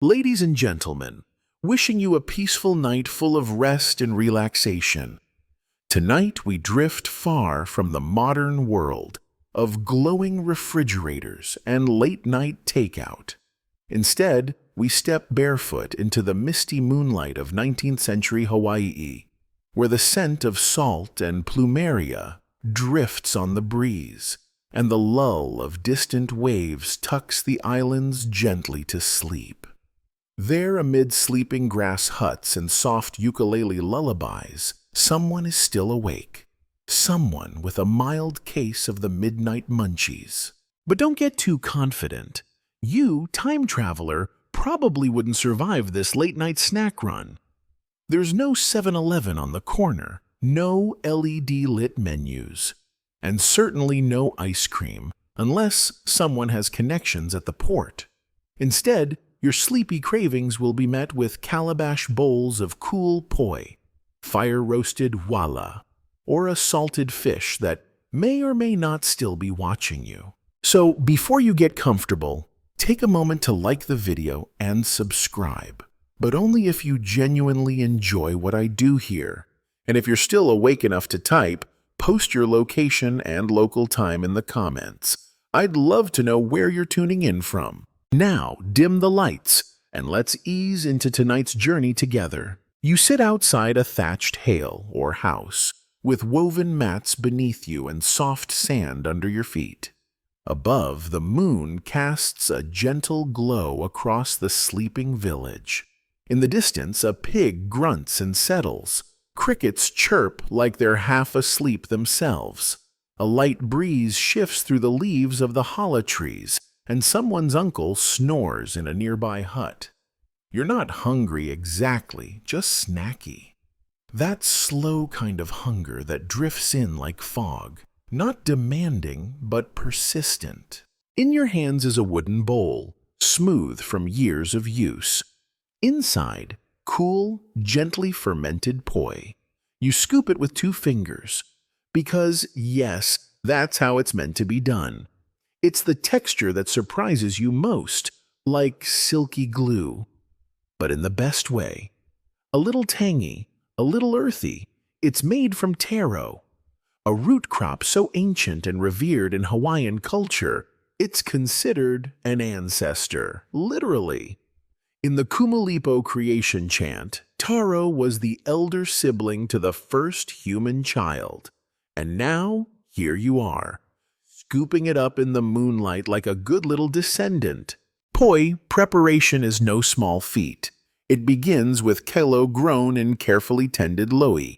Ladies and gentlemen, wishing you a peaceful night full of rest and relaxation. Tonight we drift far from the modern world of glowing refrigerators and late-night takeout. Instead, we step barefoot into the misty moonlight of 19th century Hawaii, where the scent of salt and plumeria drifts on the breeze, and the lull of distant waves tucks the islands gently to sleep. There, amid sleeping grass huts and soft ukulele lullabies, someone is still awake. Someone with a mild case of the midnight munchies. But don't get too confident. You, time traveler, probably wouldn't survive this late-night snack run. There's no 7-Eleven on the corner, no LED-lit menus, and certainly no ice cream, unless someone has connections at the port. Instead, your sleepy cravings will be met with calabash bowls of cool poi, fire-roasted wala, or a salted fish that may or may not still be watching you. So, before you get comfortable, take a moment to like the video and subscribe, but only if you genuinely enjoy what I do here. And if you're still awake enough to type, post your location and local time in the comments. I'd love to know where you're tuning in from. Now, dim the lights, and let's ease into tonight's journey together. You sit outside a thatched hail or house, with woven mats beneath you and soft sand under your feet. Above, the moon casts a gentle glow across the sleeping village. In the distance, a pig grunts and settles. Crickets chirp like they're half asleep themselves. A light breeze shifts through the leaves of the hala trees, and someone's uncle snores in a nearby hut. You're not hungry exactly, just snacky. That slow kind of hunger that drifts in like fog, not demanding but persistent. In your hands is a wooden bowl, smooth from years of use. Inside, cool, gently fermented poi. You scoop it with 2 fingers, because yes, that's how it's meant to be done. It's the texture that surprises you most, like silky glue. But in the best way. A little tangy, a little earthy. It's made from taro, a root crop so ancient and revered in Hawaiian culture, it's considered an ancestor, literally. In the Kumulipo creation chant, taro was the elder sibling to the first human child. And now, here you are, scooping it up in the moonlight like a good little descendant. Poi preparation is no small feat. It begins with kelo grown in carefully tended loi,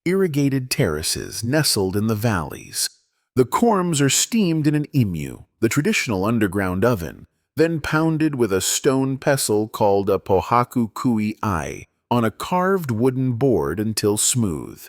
irrigated terraces nestled in the valleys. The corms are steamed in an imu, the traditional underground oven, then pounded with a stone pestle called a pohaku kui ai on a carved wooden board until smooth.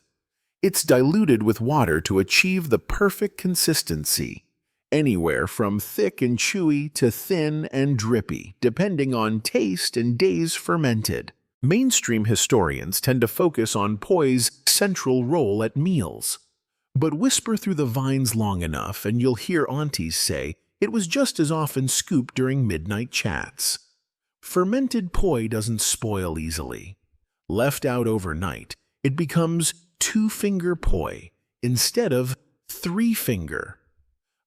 It's diluted with water to achieve the perfect consistency, anywhere from thick and chewy to thin and drippy, depending on taste and days fermented. Mainstream historians tend to focus on poi's central role at meals. But whisper through the vines long enough and you'll hear aunties say it was just as often scooped during midnight chats. Fermented poi doesn't spoil easily. Left out overnight, it becomes 2-finger poi instead of 3-finger.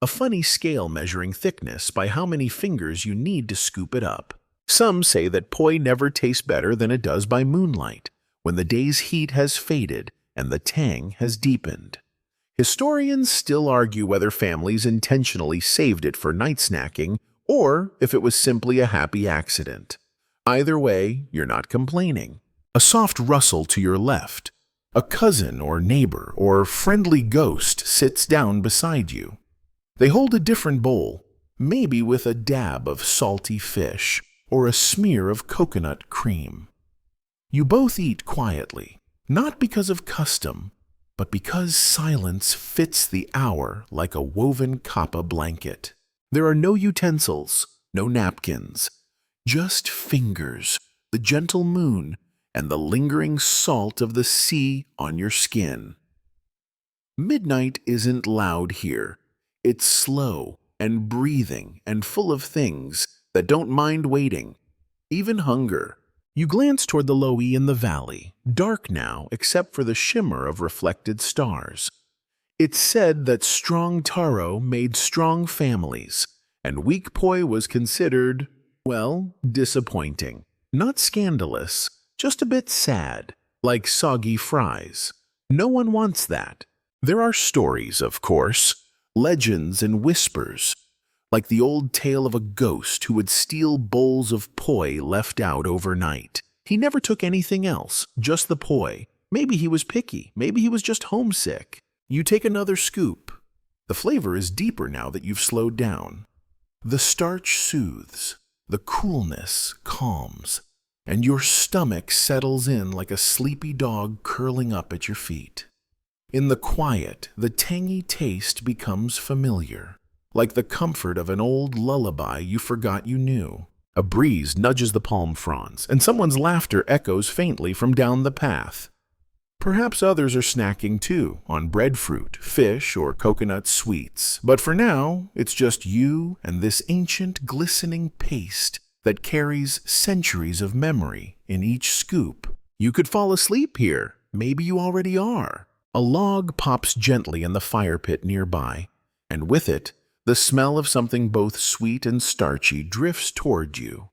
A funny scale measuring thickness by how many fingers you need to scoop it up. Some say that poi never tastes better than it does by moonlight, when the day's heat has faded and the tang has deepened. Historians still argue whether families intentionally saved it for night snacking or if it was simply a happy accident. Either way, you're not complaining. A soft rustle to your left. A cousin or neighbor or friendly ghost sits down beside you. They hold a different bowl, maybe with a dab of salty fish or a smear of coconut cream. You both eat quietly, not because of custom, but because silence fits the hour like a woven kapa blanket. There are no utensils, no napkins, just fingers, the gentle moon, and the lingering salt of the sea on your skin. Midnight isn't loud here. It's slow and breathing and full of things that don't mind waiting. even hunger. You glance toward the Loe in the valley, dark now except for the shimmer of reflected stars. It's said that strong taro made strong families, and weak poi was considered, well, disappointing. Not scandalous, just a bit sad, like soggy fries. No one wants that. There are stories, of course, legends and whispers, like the old tale of a ghost who would steal bowls of poi left out overnight. He never took anything else, just the poi. Maybe he was picky, maybe he was just homesick. You take another scoop. The flavor is deeper now that you've slowed down. The starch soothes, the coolness calms, and your stomach settles in like a sleepy dog curling up at your feet. In the quiet, the tangy taste becomes familiar, like the comfort of an old lullaby you forgot you knew. A breeze nudges the palm fronds, and someone's laughter echoes faintly from down the path. Perhaps others are snacking too, on breadfruit, fish, or coconut sweets, but for now, it's just you and this ancient, glistening paste that carries centuries of memory in each scoop. You could fall asleep here. Maybe you already are. A log pops gently in the fire pit nearby, and with it, the smell of something both sweet and starchy drifts toward you.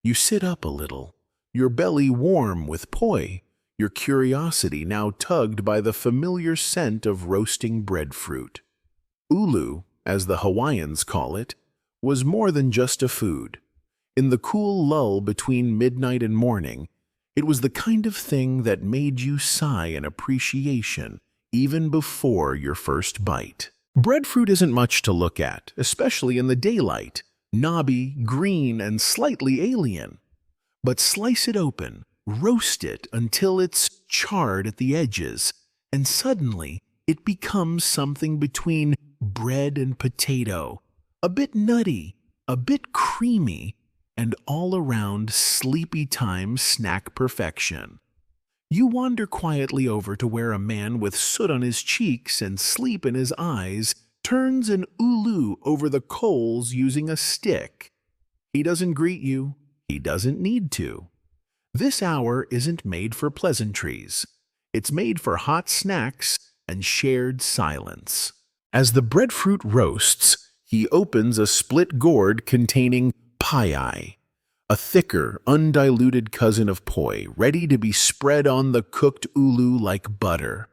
You sit up a little, your belly warm with poi, your curiosity now tugged by the familiar scent of roasting breadfruit. Ulu, as the Hawaiians call it, was more than just a food. In the cool lull between midnight and morning, it was the kind of thing that made you sigh in appreciation even before your first bite. Breadfruit isn't much to look at, especially in the daylight, knobby, green, and slightly alien. But slice it open, roast it until it's charred at the edges, and suddenly it becomes something between bread and potato, a bit nutty, a bit creamy, and all-around sleepy-time snack perfection. You wander quietly over to where a man with soot on his cheeks and sleep in his eyes turns an ulu over the coals using a stick. He doesn't greet you. He doesn't need to. This hour isn't made for pleasantries. It's made for hot snacks and shared silence. As the breadfruit roasts, he opens a split gourd containing paiai, a thicker, undiluted cousin of poi, ready to be spread on the cooked ulu like butter.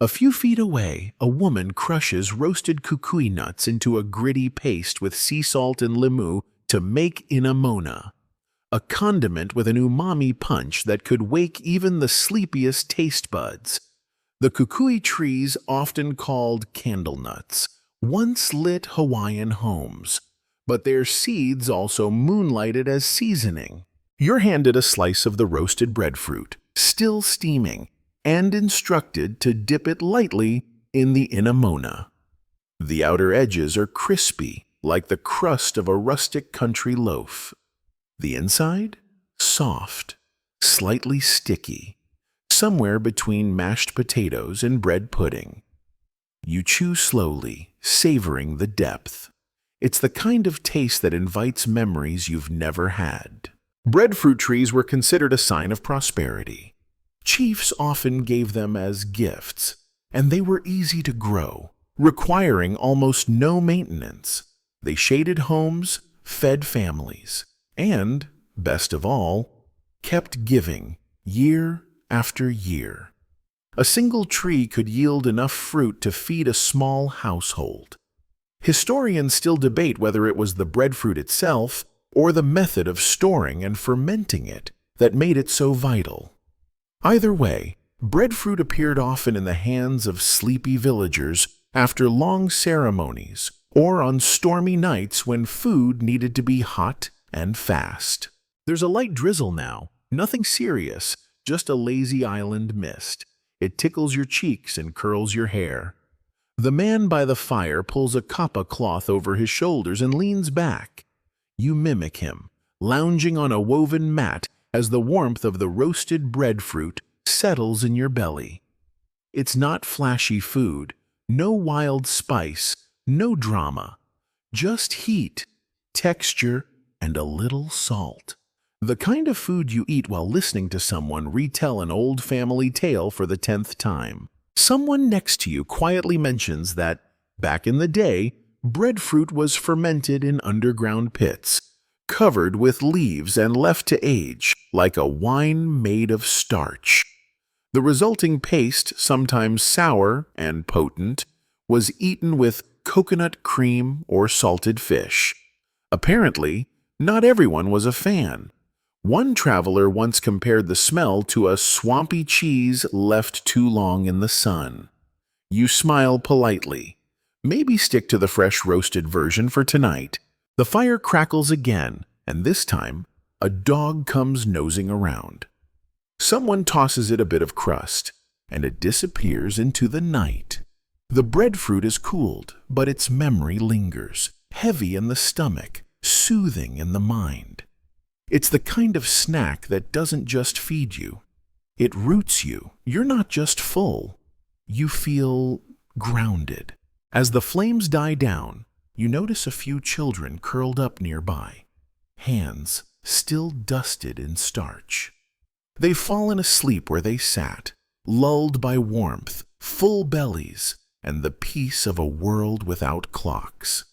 A few feet away, a woman crushes roasted kukui nuts into a gritty paste with sea salt and limu to make inamona, a condiment with an umami punch that could wake even the sleepiest taste buds. The kukui trees, often called candle nuts, once lit Hawaiian homes, but their seeds also moonlighted as seasoning. You're handed a slice of the roasted breadfruit, still steaming, and instructed to dip it lightly in the inamona. The outer edges are crispy, like the crust of a rustic country loaf. The inside? Soft, slightly sticky, somewhere between mashed potatoes and bread pudding. You chew slowly, savoring the depth. It's the kind of taste that invites memories you've never had. Breadfruit trees were considered a sign of prosperity. Chiefs often gave them as gifts, and they were easy to grow, requiring almost no maintenance. They shaded homes, fed families, and, best of all, kept giving year after year. A single tree could yield enough fruit to feed a small household. Historians still debate whether it was the breadfruit itself or the method of storing and fermenting it that made it so vital. Either way, breadfruit appeared often in the hands of sleepy villagers after long ceremonies or on stormy nights when food needed to be hot and fast. There's a light drizzle now, nothing serious, just a lazy island mist. It tickles your cheeks and curls your hair. The man by the fire pulls a kapa cloth over his shoulders and leans back. You mimic him, lounging on a woven mat as the warmth of the roasted breadfruit settles in your belly. It's not flashy food, no wild spice, no drama, just heat, texture, and a little salt. The kind of food you eat while listening to someone retell an old family tale for the 10th time. Someone next to you quietly mentions that, back in the day, breadfruit was fermented in underground pits, covered with leaves and left to age, like a wine made of starch. The resulting paste, sometimes sour and potent, was eaten with coconut cream or salted fish. Apparently, not everyone was a fan. One traveler once compared the smell to a swampy cheese left too long in the sun. You smile politely. Maybe stick to the fresh roasted version for tonight. The fire crackles again, and this time, a dog comes nosing around. Someone tosses it a bit of crust, and it disappears into the night. The breadfruit is cooled, but its memory lingers, heavy in the stomach, soothing in the mind. It's the kind of snack that doesn't just feed you. It roots you. You're not just full. You feel grounded. As the flames die down, you notice a few children curled up nearby, hands still dusted in starch. They've fallen asleep where they sat, lulled by warmth, full bellies, and the peace of a world without clocks.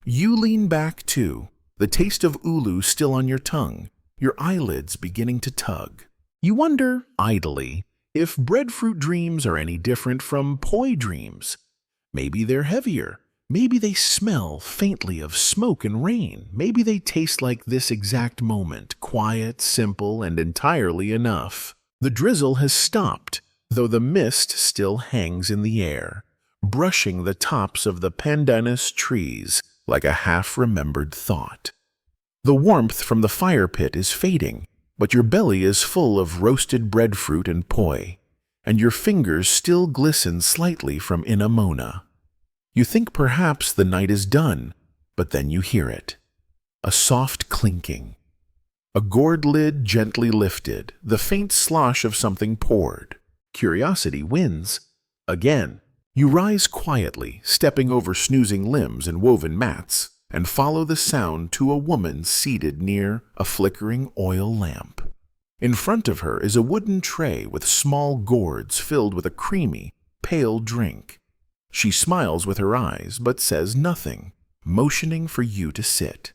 You lean back too, the taste of ulu still on your tongue, your eyelids beginning to tug. You wonder, idly, if breadfruit dreams are any different from poi dreams. Maybe they're heavier. Maybe they smell faintly of smoke and rain. Maybe they taste like this exact moment, quiet, simple, and entirely enough. The drizzle has stopped, though the mist still hangs in the air, brushing the tops of the pandanus trees like a half-remembered thought. The warmth from the fire pit is fading, but your belly is full of roasted breadfruit and poi, and your fingers still glisten slightly from inamona. You think perhaps the night is done, but then you hear it. A soft clinking. A gourd lid gently lifted, the faint slosh of something poured. Curiosity wins. Again. You rise quietly, stepping over snoozing limbs and woven mats, and follow the sound to a woman seated near a flickering oil lamp. In front of her is a wooden tray with small gourds filled with a creamy, pale drink. She smiles with her eyes, but says nothing, motioning for you to sit.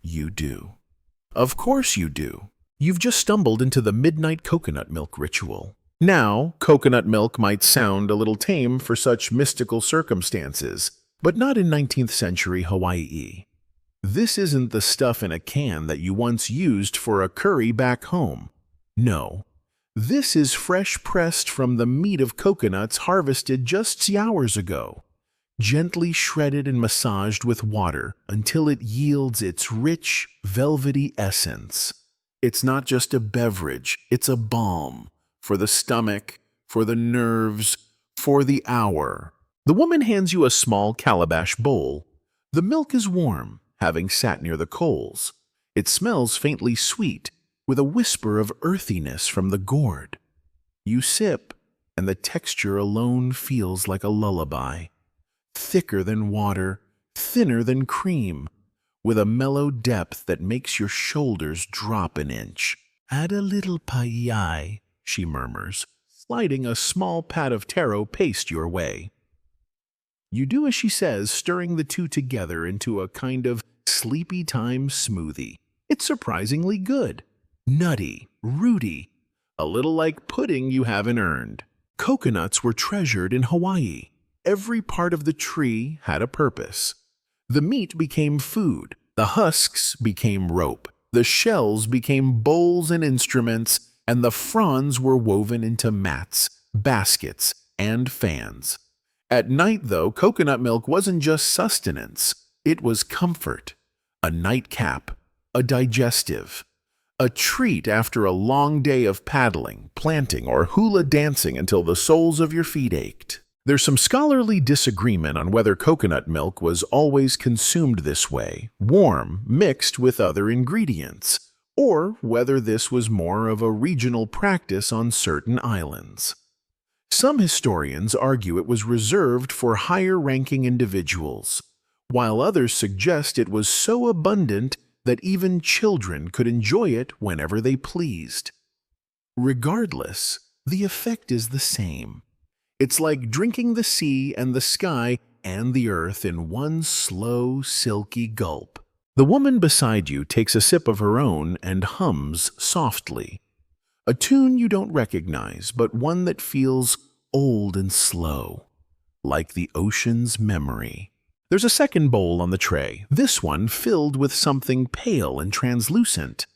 You do. Of course you do. You've just stumbled into the midnight coconut milk ritual. Now, coconut milk might sound a little tame for such mystical circumstances, but not in 19th century Hawaii. This isn't the stuff in a can that you once used for a curry back home. No. This is fresh pressed from the meat of coconuts harvested just hours ago, gently shredded and massaged with water until it yields its rich, velvety essence. It's not just a beverage, it's a balm for the stomach, for the nerves, for the hour. The woman hands you a small calabash bowl. The milk is warm, having sat near the coals. It smells faintly sweet, with a whisper of earthiness from the gourd. You sip, and the texture alone feels like a lullaby. Thicker than water, thinner than cream, with a mellow depth that makes your shoulders drop an inch. Add a little paia, she murmurs, sliding a small pat of taro paste your way. You do as she says, stirring the two together into a kind of sleepy time smoothie. It's surprisingly good. Nutty, rooty, a little like pudding you haven't earned. Coconuts were treasured in Hawaii. Every part of the tree had a purpose. The meat became food, the husks became rope, the shells became bowls and instruments, and the fronds were woven into mats, baskets, and fans. At night, though, coconut milk wasn't just sustenance. It was comfort, a nightcap, a digestive, a treat after a long day of paddling, planting, or hula dancing until the soles of your feet ached. There's some scholarly disagreement on whether coconut milk was always consumed this way, warm, mixed with other ingredients, or whether this was more of a regional practice on certain islands. Some historians argue it was reserved for higher-ranking individuals, while others suggest it was so abundant that even children could enjoy it whenever they pleased. Regardless, the effect is the same. It's like drinking the sea and the sky and the earth in one slow, silky gulp. The woman beside you takes a sip of her own and hums softly. A tune you don't recognize, but one that feels old and slow, like the ocean's memory. There's a second bowl on the tray, this one filled with something pale and translucent.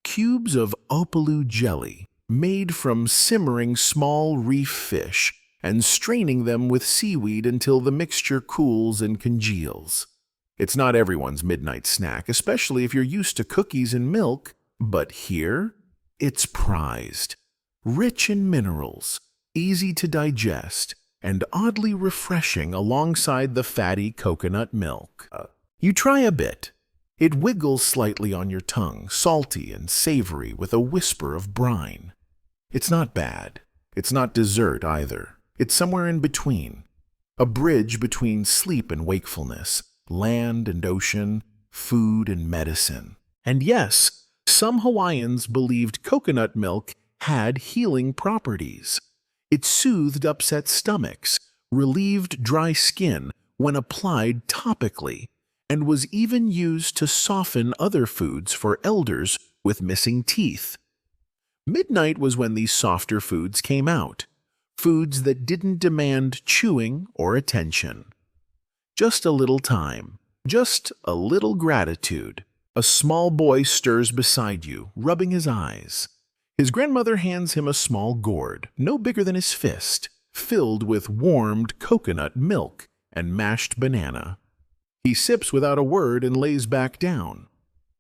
Cubes of opalu jelly, made from simmering small reef fish, and straining them with seaweed until the mixture cools and congeals. It's not everyone's midnight snack, especially if you're used to cookies and milk, but here, it's prized. Rich in minerals, easy to digest, and oddly refreshing alongside the fatty coconut milk. You try a bit. It wiggles slightly on your tongue, salty and savory with a whisper of brine. It's not bad. It's not dessert either. It's somewhere in between. A bridge between sleep and wakefulness, land and ocean, food and medicine. And yes, some Hawaiians believed coconut milk had healing properties. It soothed upset stomachs, relieved dry skin when applied topically, and was even used to soften other foods for elders with missing teeth. Midnight was when these softer foods came out, foods that didn't demand chewing or attention. Just a little time, just a little gratitude. A small boy stirs beside you, rubbing his eyes. His grandmother hands him a small gourd, no bigger than his fist, filled with warmed coconut milk and mashed banana. He sips without a word and lays back down.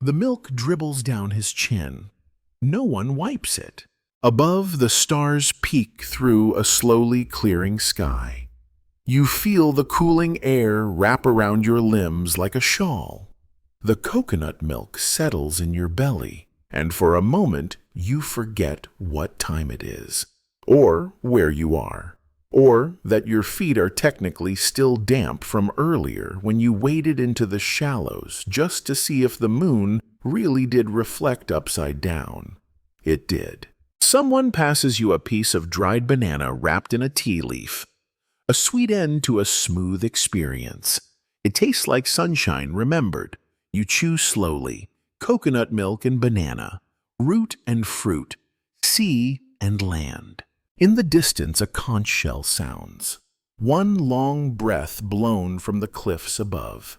The milk dribbles down his chin. No one wipes it. Above, the stars peek through a slowly clearing sky. You feel the cooling air wrap around your limbs like a shawl. The coconut milk settles in your belly, and for a moment you forget what time it is, or where you are, or that your feet are technically still damp from earlier when you waded into the shallows just to see if the moon really did reflect upside down. It did. Someone passes you a piece of dried banana wrapped in a tea leaf. A sweet end to a smooth experience. It tastes like sunshine remembered. You chew slowly. Coconut milk and banana. Root and fruit. Sea and land. In the distance, a conch shell sounds. One long breath blown from the cliffs above.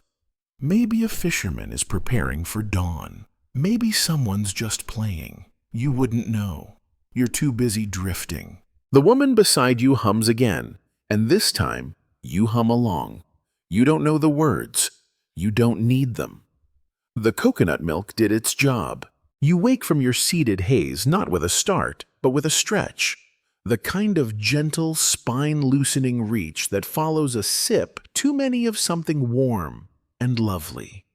Maybe a fisherman is preparing for dawn. Maybe someone's just playing. You wouldn't know. You're too busy drifting. The woman beside you hums again, and this time you hum along. You don't know the words. You don't need them. The coconut milk did its job. You wake from your seated haze not with a start, but with a stretch. The kind of gentle, spine-loosening reach that follows a sip too many of something warm and lovely.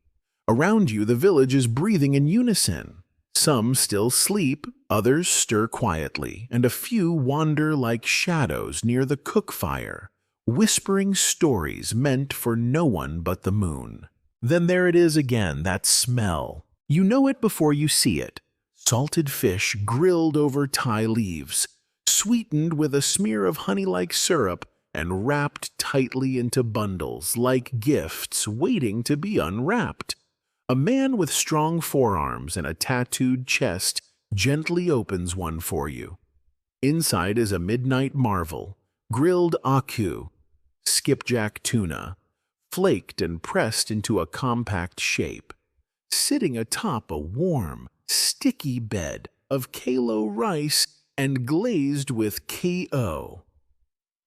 Around you, the village is breathing in unison. Some still sleep, others stir quietly, and a few wander like shadows near the cook fire, whispering stories meant for no one but the moon. Then there it is again, that smell. You know it before you see it. Salted fish grilled over Thai leaves, sweetened with a smear of honey-like syrup and wrapped tightly into bundles like gifts waiting to be unwrapped. A man with strong forearms and a tattooed chest gently opens one for you. Inside is a midnight marvel, grilled aku, skipjack tuna, flaked and pressed into a compact shape, sitting atop a warm, sticky bed of kalo rice and glazed with ko,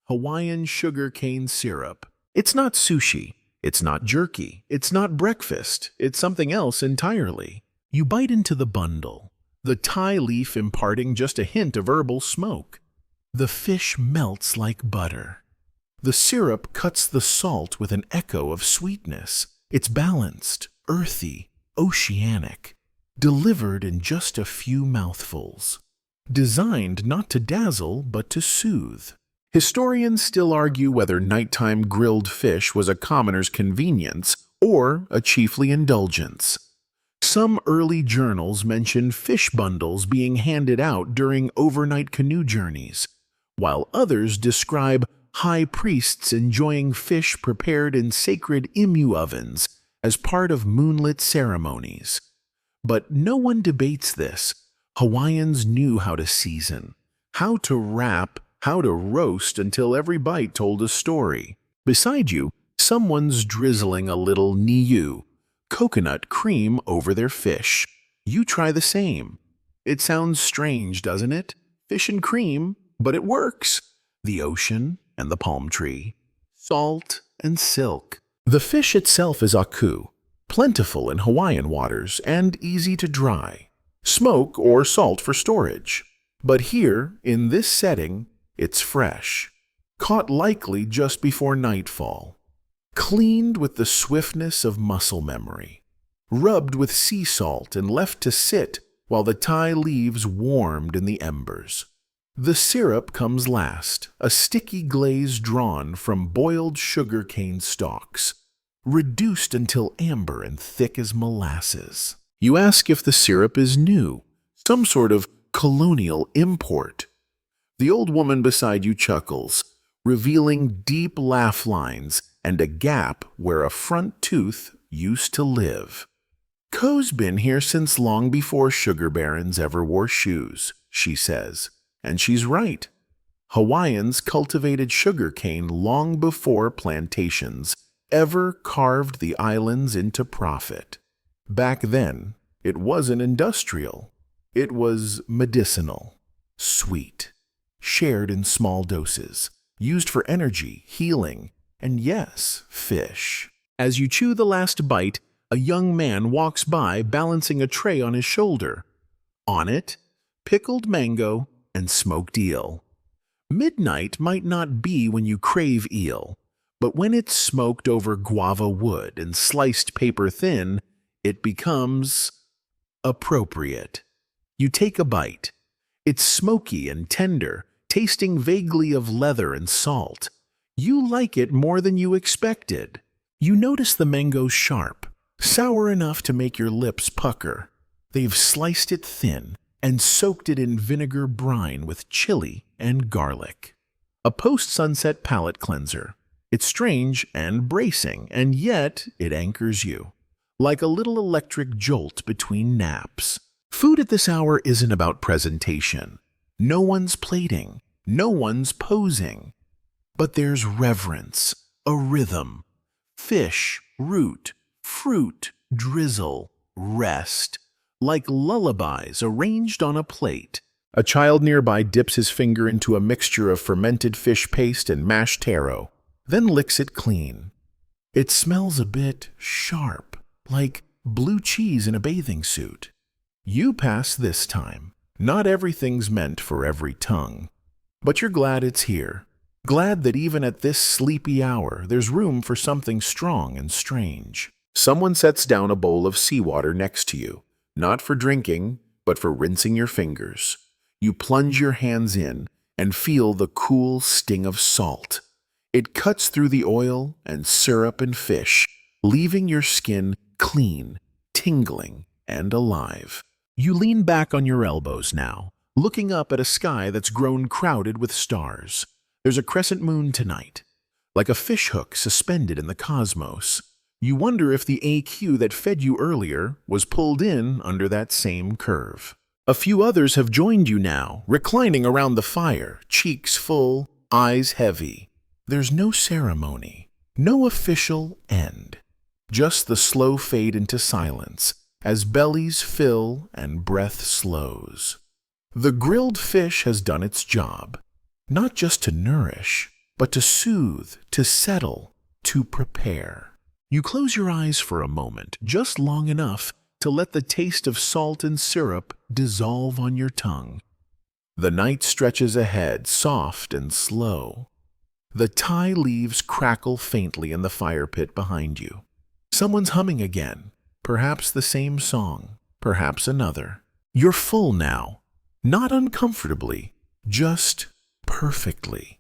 Hawaiian sugarcane syrup. It's not sushi. It's not jerky. It's not breakfast. It's something else entirely. You bite into the bundle, the Thai leaf imparting just a hint of herbal smoke. The fish melts like butter. The syrup cuts the salt with an echo of sweetness. It's balanced, earthy, oceanic, delivered in just a few mouthfuls. Designed not to dazzle, but to soothe. Historians still argue whether nighttime grilled fish was a commoner's convenience or a chiefly indulgence. Some early journals mention fish bundles being handed out during overnight canoe journeys, while others describe high priests enjoying fish prepared in sacred imu ovens as part of moonlit ceremonies. But no one debates this. Hawaiians knew how to season, how to wrap, how to roast until every bite told a story. Beside you, someone's drizzling a little niu, coconut cream, over their fish. You try the same. It sounds strange, doesn't it? Fish and cream, but it works. The ocean and the palm tree, salt and silk. The fish itself is aku, plentiful in Hawaiian waters and easy to dry, smoke or salt for storage. But here, in this setting, it's fresh, caught likely just before nightfall, cleaned with the swiftness of muscle memory, rubbed with sea salt and left to sit while the Thai leaves warmed in the embers. The syrup comes last, a sticky glaze drawn from boiled sugar cane stalks, reduced until amber and thick as molasses. You ask if the syrup is new, some sort of colonial import. The old woman beside you chuckles, revealing deep laugh lines and a gap where a front tooth used to live. Ko's been here since long before sugar barons ever wore shoes, she says. And she's right. Hawaiians cultivated sugarcane long before plantations ever carved the islands into profit. Back then, it wasn't industrial. It was medicinal, sweet, shared in small doses, used for energy, healing, and yes, fish. As you chew the last bite, a young man walks by balancing a tray on his shoulder. On it, pickled mango and smoked eel. Midnight might not be when you crave eel, but when it's smoked over guava wood and sliced paper thin, it becomes appropriate. You take a bite. It's smoky and tender, tasting vaguely of leather and salt. You like it more than you expected. You notice the mango's sharp, sour enough to make your lips pucker. They've sliced it thin and soaked it in vinegar brine with chili and garlic. A post-sunset palate cleanser. It's strange and bracing, and yet it anchors you, like a little electric jolt between naps. Food at this hour isn't about presentation. No one's plating, no one's posing. But there's reverence, a rhythm. Fish, root, fruit, drizzle, rest. Like lullabies arranged on a plate. A child nearby dips his finger into a mixture of fermented fish paste and mashed taro, then licks it clean. It smells a bit sharp, like blue cheese in a bathing suit. You pass this time. Not everything's meant for every tongue. But you're glad it's here. Glad that even at this sleepy hour, there's room for something strong and strange. Someone sets down a bowl of seawater next to you. Not for drinking, but for rinsing your fingers. You plunge your hands in and feel the cool sting of salt. It cuts through the oil and syrup and fish, leaving your skin clean, tingling, and alive. You lean back on your elbows now, looking up at a sky that's grown crowded with stars. There's a crescent moon tonight, like a fishhook suspended in the cosmos. You wonder if the AQ that fed you earlier was pulled in under that same curve. A few others have joined you now, reclining around the fire, cheeks full, eyes heavy. There's no ceremony, no official end. Just the slow fade into silence as bellies fill and breath slows. The grilled fish has done its job, not just to nourish, but to soothe, to settle, to prepare. You close your eyes for a moment, just long enough to let the taste of salt and syrup dissolve on your tongue. The night stretches ahead, soft and slow. The Thai leaves crackle faintly in the fire pit behind you. Someone's humming again, perhaps the same song, perhaps another. You're full now, not uncomfortably, just perfectly.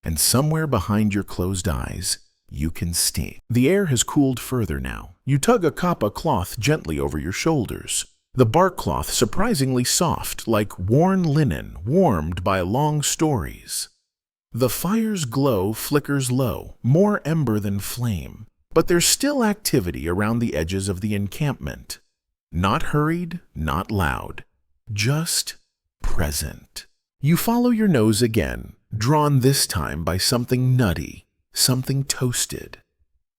And somewhere behind your closed eyes, you can steam. The air has cooled further now. You tug a kapa cloth gently over your shoulders. The bark cloth surprisingly soft, like worn linen warmed by long stories. The fire's glow flickers low, more ember than flame, but there's still activity around the edges of the encampment. Not hurried, not loud, just present. You follow your nose again, drawn this time by something nutty, something toasted.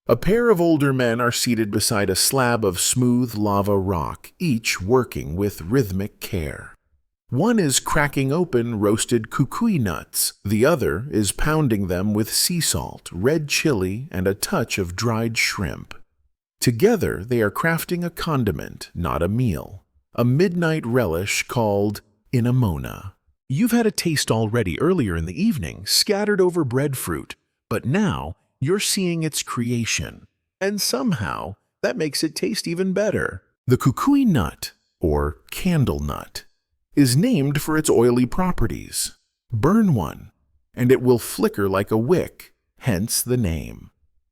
A pair of older men are seated beside a slab of smooth lava rock, each working with rhythmic care. One is cracking open roasted kukui nuts. The other is pounding them with sea salt, red chili, and a touch of dried shrimp. Together, they are crafting a condiment, not a meal, a midnight relish called inamona. You've had a taste already earlier in the evening, scattered over breadfruit, but now you're seeing its creation, and somehow that makes it taste even better. The kukui nut, or candle nut, is named for its oily properties. Burn one, and it will flicker like a wick, hence the name.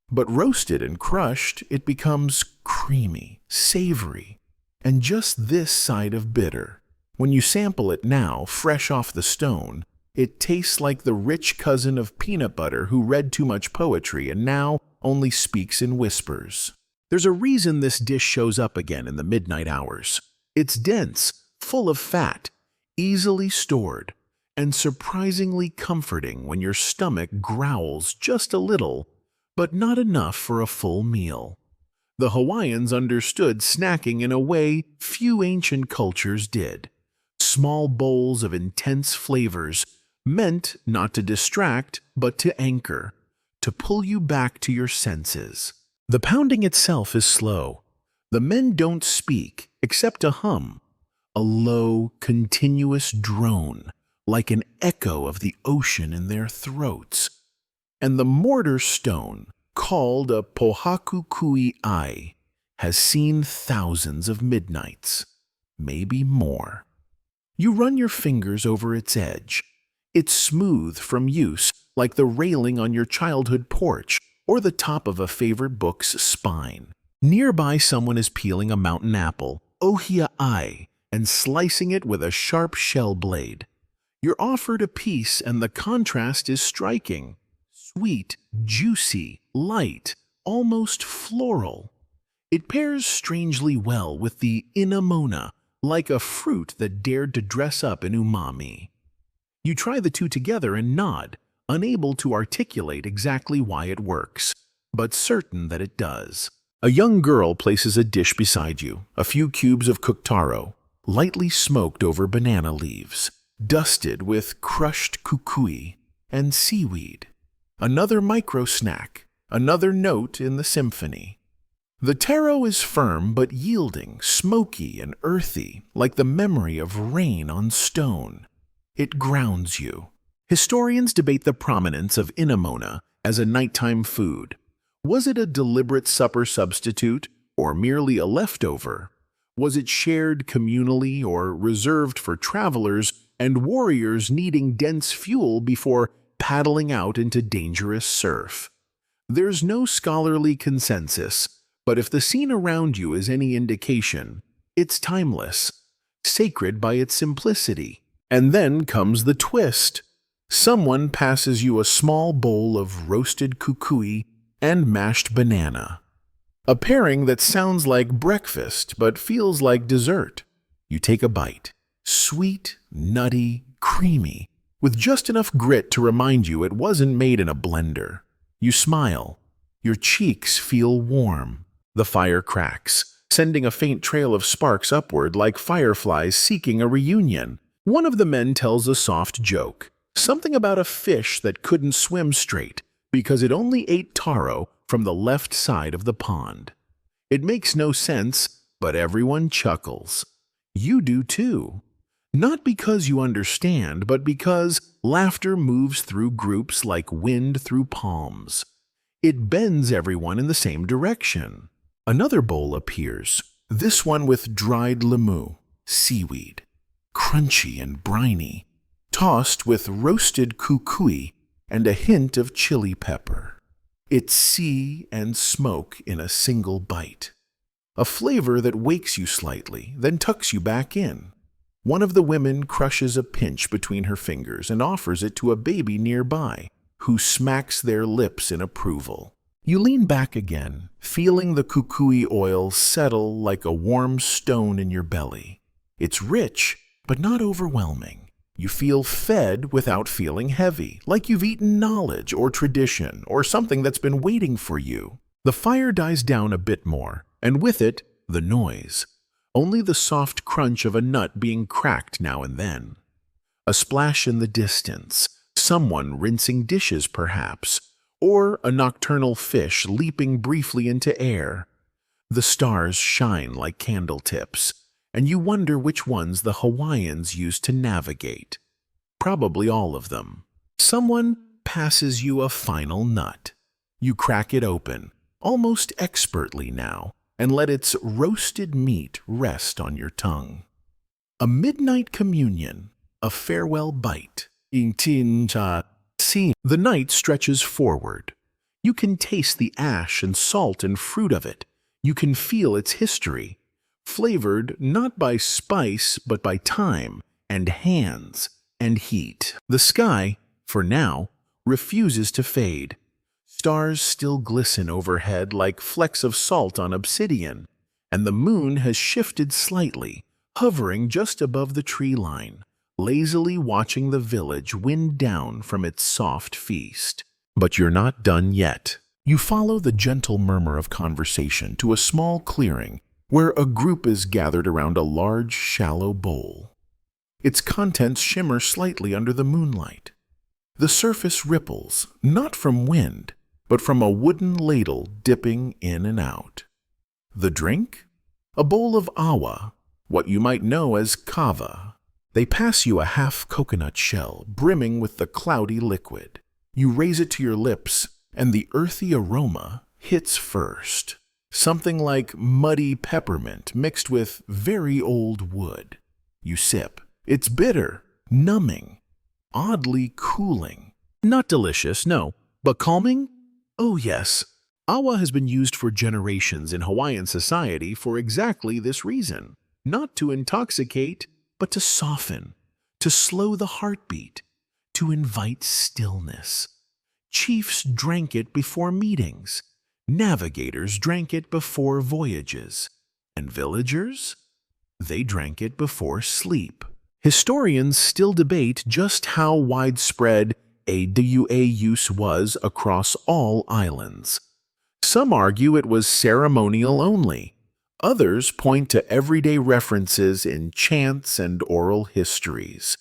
But roasted and crushed, it becomes creamy, savory, and just this side of bitter. When you sample it now, fresh off the stone, it tastes like the rich cousin of peanut butter who read too much poetry and now only speaks in whispers. There's a reason this dish shows up again in the midnight hours. It's dense, full of fat, easily stored, and surprisingly comforting when your stomach growls just a little, but not enough for a full meal. The Hawaiians understood snacking in a way few ancient cultures did. Small bowls of intense flavors, meant not to distract, but to anchor, to pull you back to your senses. The pounding itself is slow. The men don't speak, except to hum, a low, continuous drone, like an echo of the ocean in their throats. And the mortar stone, called a pohaku kui ai, has seen thousands of midnights, maybe more. You run your fingers over its edge. It's smooth from use, like the railing on your childhood porch or the top of a favorite book's spine. Nearby, someone is peeling a mountain apple, ohia ai, and slicing it with a sharp shell blade. You're offered a piece, and the contrast is striking. Sweet, juicy, light, almost floral. It pairs strangely well with the inamona, like a fruit that dared to dress up in umami. You try the two together and nod, unable to articulate exactly why it works, but certain that it does. A young girl places a dish beside you, a few cubes of cooked taro, lightly smoked over banana leaves, dusted with crushed kukui and seaweed. Another micro snack, another note in the symphony. The taro is firm but yielding, smoky and earthy, like the memory of rain on stone. It grounds you. Historians debate the prominence of inamona as a nighttime food. Was it a deliberate supper substitute, or merely a leftover? Was it shared communally or reserved for travelers and warriors needing dense fuel before paddling out into dangerous surf? There's no scholarly consensus, but if the scene around you is any indication, it's timeless, sacred by its simplicity. And then comes the twist. Someone passes you a small bowl of roasted kukui and mashed banana. A pairing that sounds like breakfast but feels like dessert. You take a bite. Sweet, nutty, creamy, with just enough grit to remind you it wasn't made in a blender. You smile. Your cheeks feel warm. The fire cracks, sending a faint trail of sparks upward like fireflies seeking a reunion. One of the men tells a soft joke, something about a fish that couldn't swim straight because it only ate taro from the left side of the pond. It makes no sense, but everyone chuckles. You do too. Not because you understand, but because laughter moves through groups like wind through palms. It bends everyone in the same direction. Another bowl appears, this one with dried limu, seaweed, crunchy and briny, tossed with roasted kukui and a hint of chili pepper. It's sea and smoke in a single bite. A flavor that wakes you slightly, then tucks you back in. One of the women crushes a pinch between her fingers and offers it to a baby nearby, who smacks their lips in approval. You lean back again, feeling the kukui oil settle like a warm stone in your belly. It's rich, but not overwhelming. You feel fed without feeling heavy, like you've eaten knowledge or tradition or something that's been waiting for you. The fire dies down a bit more, and with it, the noise. Only the soft crunch of a nut being cracked now and then. A splash in the distance, someone rinsing dishes perhaps, or a nocturnal fish leaping briefly into air. The stars shine like candle tips, and you wonder which ones the Hawaiians used to navigate. Probably all of them. Someone passes you a final nut. You crack it open, almost expertly now, and let its roasted meat rest on your tongue. A midnight communion, a farewell bite. The night stretches forward. You can taste the ash and salt and fruit of it. You can feel its history, flavored not by spice but by time and hands and heat. The sky, for now, refuses to fade. Stars still glisten overhead like flecks of salt on obsidian, and the moon has shifted slightly, hovering just above the tree line, lazily watching the village wind down from its soft feast. But you're not done yet. You follow the gentle murmur of conversation to a small clearing where a group is gathered around a large, shallow bowl. Its contents shimmer slightly under the moonlight. The surface ripples, not from wind, but from a wooden ladle dipping in and out. The drink? A bowl of awa, what you might know as kava. They pass you a half coconut shell brimming with the cloudy liquid. You raise it to your lips, and the earthy aroma hits first. Something like muddy peppermint mixed with very old wood. You sip. It's bitter, numbing, oddly cooling. Not delicious, no, but calming? Oh yes. Awa has been used for generations in Hawaiian society for exactly this reason. Not to intoxicate, but to soften, to slow the heartbeat, to invite stillness. Chiefs drank it before meetings. Navigators drank it before voyages. And villagers? They drank it before sleep. Historians still debate just how widespread AWA use was across all islands. Some argue it was ceremonial only. Others point to everyday references in chants and oral histories.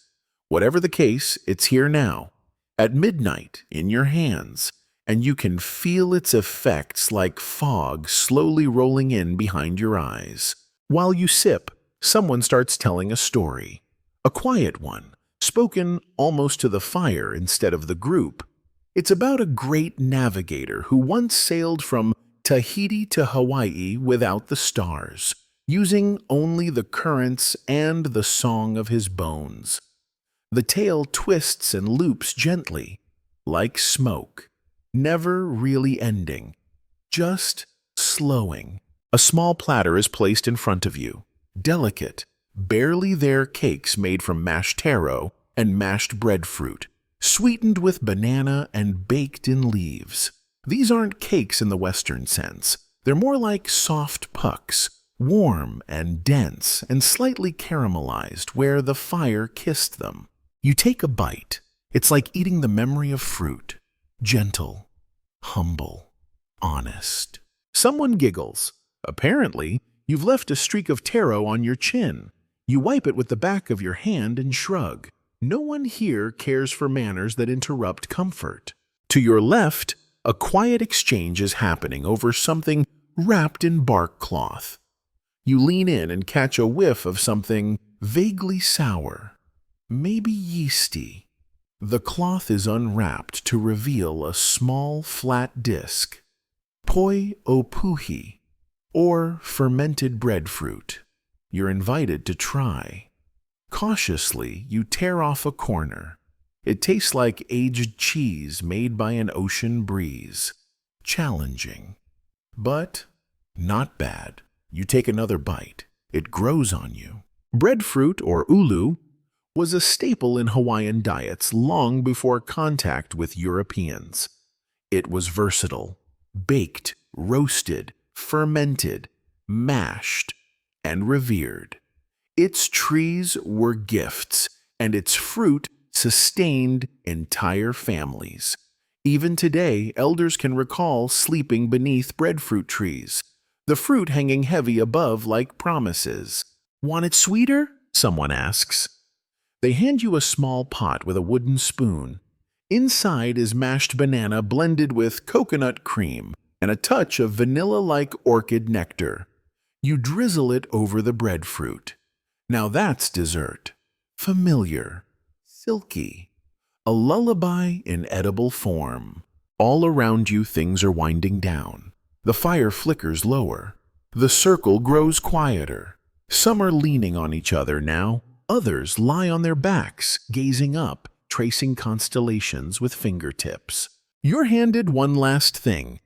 Whatever the case, it's here now, at midnight, in your hands, and you can feel its effects like fog slowly rolling in behind your eyes. While you sip, someone starts telling a story. A quiet one, spoken almost to the fire instead of the group. It's about a great navigator who once sailed from Tahiti to Hawaii without the stars, using only the currents and the song of his bones. The tale twists and loops gently, like smoke, never really ending, just slowing. A small platter is placed in front of you, delicate, barely there cakes made from mashed taro and mashed breadfruit, sweetened with banana and baked in leaves. These aren't cakes in the Western sense. They're more like soft pucks, warm and dense and slightly caramelized where the fire kissed them. You take a bite. It's like eating the memory of fruit. Gentle, humble, honest. Someone giggles. Apparently, you've left a streak of taro on your chin. You wipe it with the back of your hand and shrug. No one here cares for manners that interrupt comfort. To your left, a quiet exchange is happening over something wrapped in bark cloth. You lean in and catch a whiff of something vaguely sour, maybe yeasty. The cloth is unwrapped to reveal a small, flat disc, poi o puhi, or fermented breadfruit. You're invited to try. Cautiously, you tear off a corner. It tastes like aged cheese made by an ocean breeze. challenging, but not bad. You take another bite. It grows on you. Breadfruit, or ulu, was a staple in Hawaiian diets long before contact with Europeans. It was versatile, baked, roasted, fermented, mashed, and revered. Its trees were gifts, and its fruit sustained entire families. Even today, elders can recall sleeping beneath breadfruit trees, the fruit hanging heavy above like promises. Want it sweeter? Someone asks. They hand you a small pot with a wooden spoon. Inside is mashed banana blended with coconut cream and a touch of vanilla-like orchid nectar. You drizzle it over the breadfruit. Now that's dessert. Familiar, silky, a lullaby in edible form. All around you things are winding down. The fire flickers lower. The circle grows quieter. Some are leaning on each other now. Others lie on their backs, gazing up, tracing constellations with fingertips. You're handed one last thing.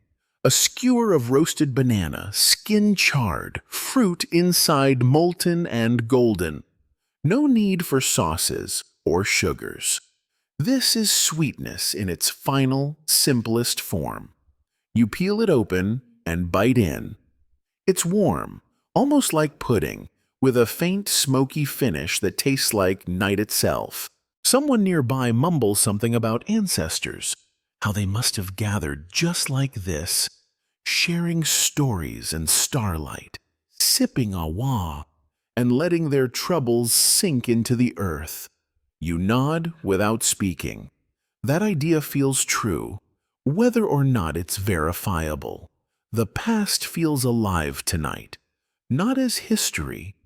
A skewer of roasted banana, skin charred, fruit inside molten and golden. No need for sauces or sugars. This is sweetness in its final, simplest form. You peel it open and bite in. It's warm, almost like pudding, with a faint, smoky finish that tastes like night itself. Someone nearby mumbles something about ancestors, how they must have gathered just like this, sharing stories and starlight, sipping awa, and letting their troubles sink into the earth. You nod without speaking. That idea feels true, whether or not it's verifiable. The past feels alive tonight, not as history,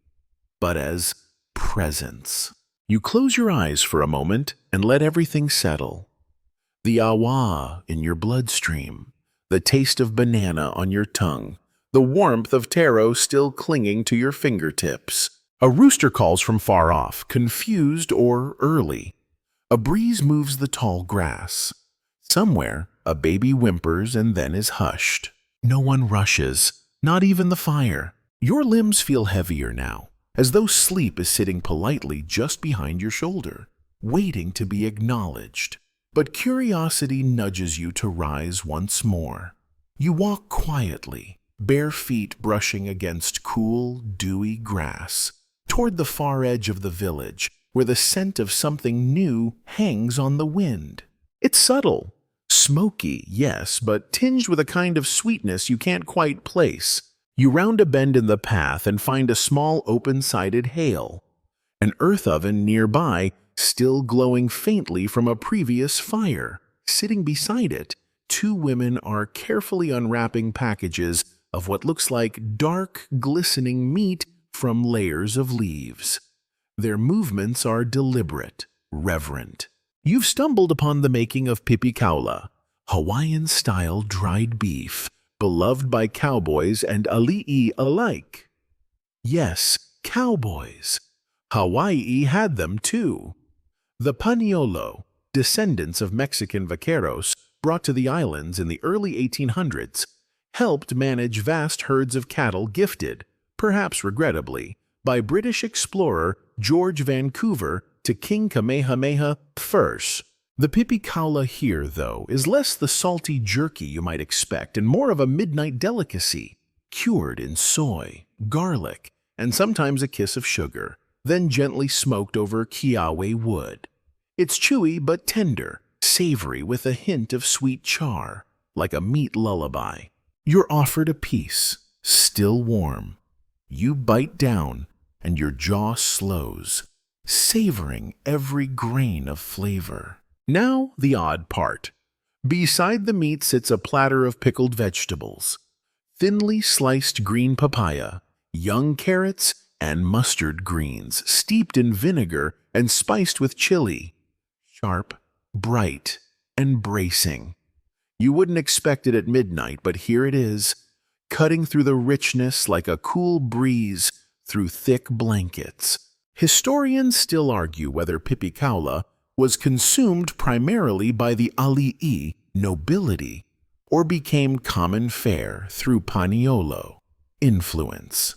but as presence. You close your eyes for a moment and let everything settle. The awa in your bloodstream, the taste of banana on your tongue, the warmth of taro still clinging to your fingertips. A rooster calls from far off, confused or early. A breeze moves the tall grass. Somewhere, a baby whimpers and then is hushed. No one rushes, not even the fire. Your limbs feel heavier now, as though sleep is sitting politely just behind your shoulder, waiting to be acknowledged. But curiosity nudges you to rise once more. You walk quietly, bare feet brushing against cool, dewy grass, toward the far edge of the village, where the scent of something new hangs on the wind. It's subtle, smoky, yes, but tinged with a kind of sweetness you can't quite place. You round a bend in the path and find a small open-sided hail. An earth oven nearby, still glowing faintly from a previous fire. Sitting beside it, two women are carefully unwrapping packages of what looks like dark, glistening meat from layers of leaves. Their movements are deliberate, reverent. You've stumbled upon the making of pipi kaula, Hawaiian-style dried beef, beloved by cowboys and ali'i alike. Yes, cowboys. Hawaii had them too. The Paniolo, descendants of Mexican vaqueros brought to the islands in the early 1800s, helped manage vast herds of cattle gifted, perhaps regrettably, by British explorer George Vancouver to King Kamehameha I. The pipi kaula here, though, is less the salty jerky you might expect and more of a midnight delicacy, cured in soy, garlic, and sometimes a kiss of sugar, then gently smoked over kiawe wood. It's chewy but tender, savory with a hint of sweet char, like a meat lullaby. You're offered a piece, still warm. You bite down, and your jaw slows, savoring every grain of flavor. Now the odd part. Beside the meat sits a platter of pickled vegetables, thinly sliced green papaya, young carrots, and mustard greens steeped in vinegar and spiced with chili. Sharp, bright, and bracing. You wouldn't expect it at midnight, but here it is, cutting through the richness like a cool breeze through thick blankets. Historians still argue whether pipi kaula was consumed primarily by the ali'i, nobility, or became common fare through paniolo influence.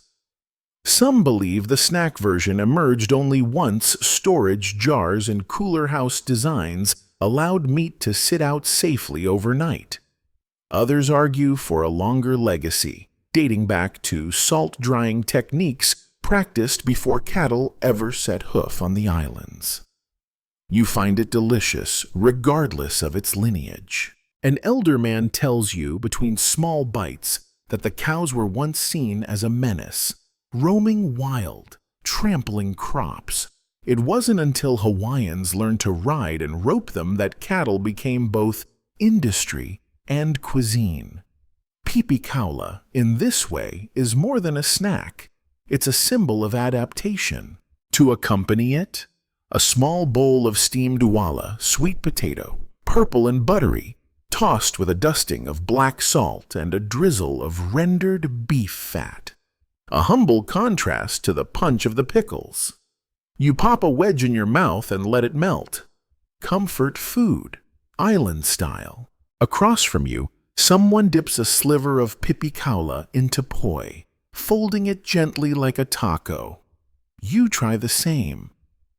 Some believe the snack version emerged only once storage jars and cooler house designs allowed meat to sit out safely overnight. Others argue for a longer legacy, dating back to salt drying techniques practiced before cattle ever set hoof on the islands. You find it delicious regardless of its lineage. An elder man tells you between small bites that the cows were once seen as a menace, roaming wild, trampling crops. It wasn't until Hawaiians learned to ride and rope them that cattle became both industry and cuisine. Pipi kaula, in this way, is more than a snack. It's a symbol of adaptation. To accompany it, a small bowl of steamed wala, sweet potato, purple and buttery, tossed with a dusting of black salt and a drizzle of rendered beef fat. A humble contrast to the punch of the pickles. You pop a wedge in your mouth and let it melt. Comfort food, island style. Across from you, someone dips a sliver of pipi kaula into poi, folding it gently like a taco. You try the same.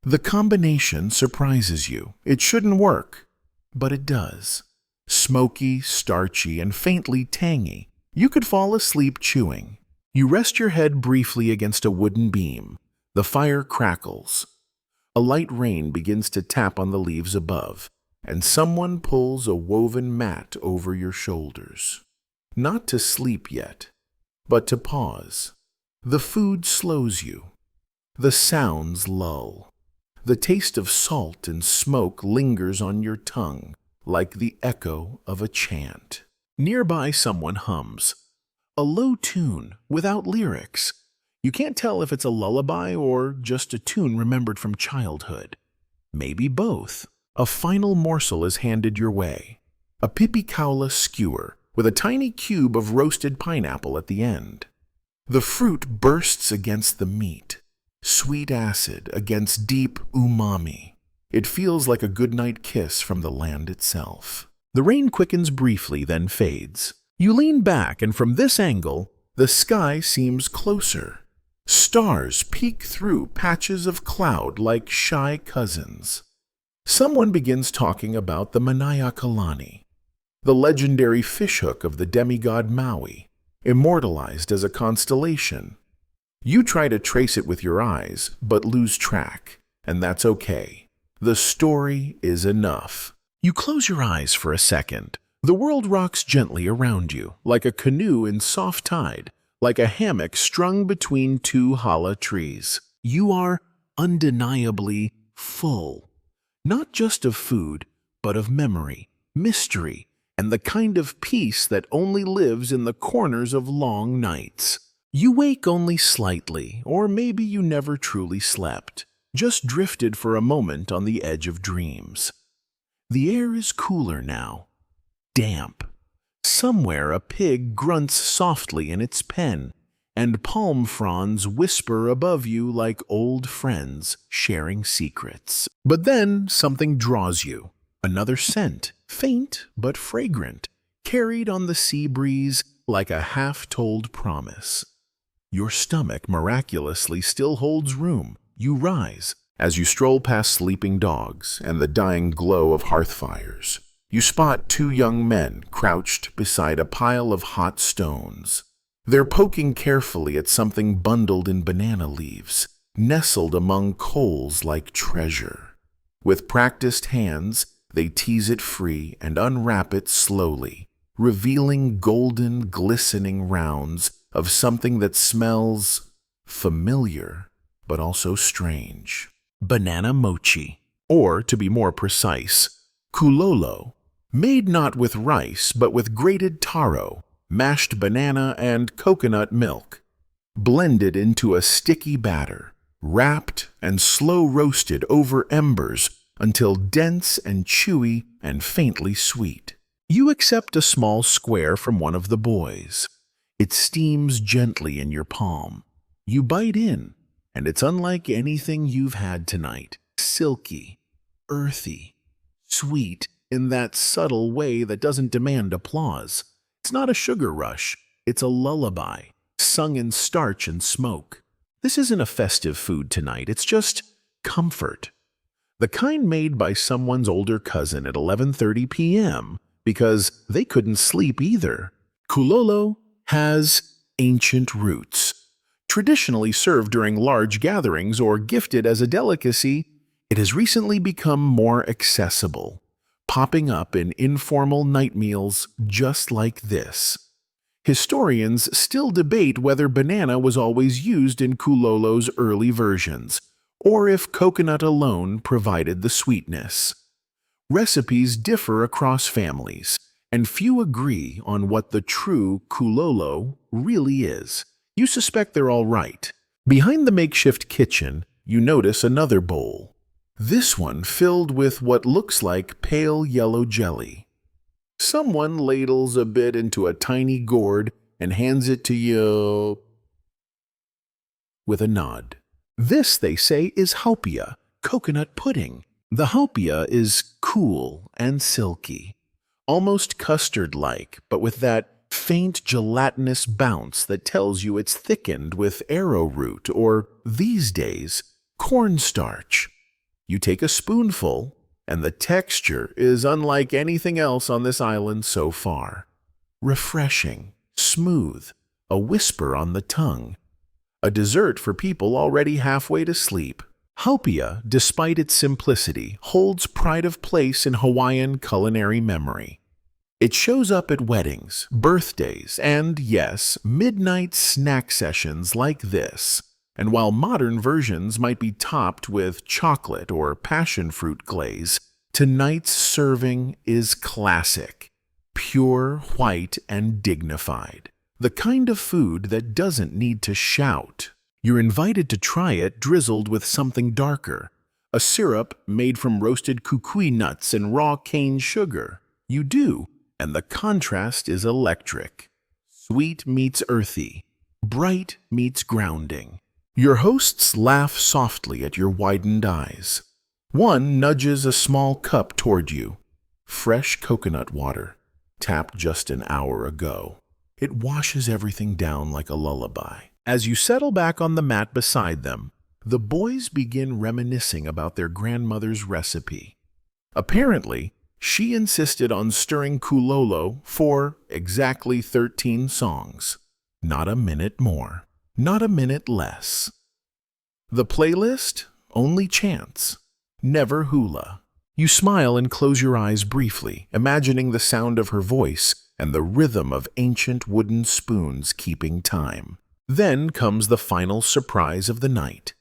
The combination surprises you. It shouldn't work, but it does. Smoky, starchy, and faintly tangy. You could fall asleep chewing. You rest your head briefly against a wooden beam. The fire crackles. A light rain begins to tap on the leaves above, and someone pulls a woven mat over your shoulders. Not to sleep yet, but to pause. The food slows you. The sounds lull. The taste of salt and smoke lingers on your tongue like the echo of a chant. Nearby someone hums. A low tune without lyrics. You can't tell if it's a lullaby or just a tune remembered from childhood. Maybe both. A final morsel is handed your way. A pipi kaula skewer with a tiny cube of roasted pineapple at the end. The fruit bursts against the meat. Sweet acid against deep umami. It feels like a goodnight kiss from the land itself. The rain quickens briefly, then fades. You lean back, and from this angle, the sky seems closer. Stars peek through patches of cloud like shy cousins. Someone begins talking about the Manaiakalani, the legendary fishhook of the demigod Maui, immortalized as a constellation. You try to trace it with your eyes, but lose track, and that's okay. The story is enough. You close your eyes for a second. The world rocks gently around you, like a canoe in soft tide, like a hammock strung between two hala trees. You are undeniably full, not just of food, but of memory, mystery, and the kind of peace that only lives in the corners of long nights. You wake only slightly, or maybe you never truly slept, just drifted for a moment on the edge of dreams. The air is cooler now, damp. Somewhere a pig grunts softly in its pen, and palm fronds whisper above you like old friends sharing secrets. But then something draws you, another scent, faint but fragrant, carried on the sea breeze like a half-told promise. Your stomach miraculously still holds room. You rise as you stroll past sleeping dogs and the dying glow of hearth fires. You spot two young men crouched beside a pile of hot stones. They're poking carefully at something bundled in banana leaves, nestled among coals like treasure. With practiced hands, they tease it free and unwrap it slowly, revealing golden, glistening rounds of something that smells familiar, but also strange. Banana mochi, or to be more precise, kulolo, made not with rice but with grated taro, mashed banana, and coconut milk, blended into a sticky batter, wrapped and slow roasted over embers until dense and chewy and faintly sweet. You accept a small square from one of the boys. It steams gently in your palm. You bite in, and it's unlike anything you've had tonight. Silky, earthy, sweet. in that subtle way that doesn't demand applause. It's not a sugar rush, it's a lullaby, sung in starch and smoke. This isn't a festive food tonight, it's just comfort. The kind made by someone's older cousin at 11:30 p.m. because they couldn't sleep either. Kulolo has ancient roots. Traditionally served during large gatherings or gifted as a delicacy, it has recently become more accessible, popping up in informal night meals just like this. Historians still debate whether banana was always used in Kulolo's early versions, or if coconut alone provided the sweetness. Recipes differ across families, and few agree on what the true Kulolo really is. You suspect they're all right. Behind the makeshift kitchen, you notice another bowl. This one filled with what looks like pale yellow jelly. Someone ladles a bit into a tiny gourd and hands it to you with a nod. This, they say, is haupia, coconut pudding. The haupia is cool and silky, almost custard-like, but with that faint gelatinous bounce that tells you it's thickened with arrowroot or, these days, cornstarch. You take a spoonful, and the texture is unlike anything else on this island so far. Refreshing, smooth, a whisper on the tongue. A dessert for people already halfway to sleep. Haupia, despite its simplicity, holds pride of place in Hawaiian culinary memory. It shows up at weddings, birthdays, and, yes, midnight snack sessions like this. And while modern versions might be topped with chocolate or passion fruit glaze, tonight's serving is classic, pure, white, and dignified. The kind of food that doesn't need to shout. You're invited to try it drizzled with something darker, a syrup made from roasted kukui nuts and raw cane sugar. You do, and the contrast is electric. Sweet meets earthy, bright meets grounding. Your hosts laugh softly at your widened eyes. One nudges a small cup toward you. Fresh coconut water, tapped just an hour ago. It washes everything down like a lullaby. As you settle back on the mat beside them, the boys begin reminiscing about their grandmother's recipe. Apparently, she insisted on stirring kulolo for exactly 13 songs. Not a minute more. Not a minute less. The playlist? Only chants. Never hula. You smile and close your eyes briefly, imagining the sound of her voice and the rhythm of ancient wooden spoons keeping time. Then comes the final surprise of the night.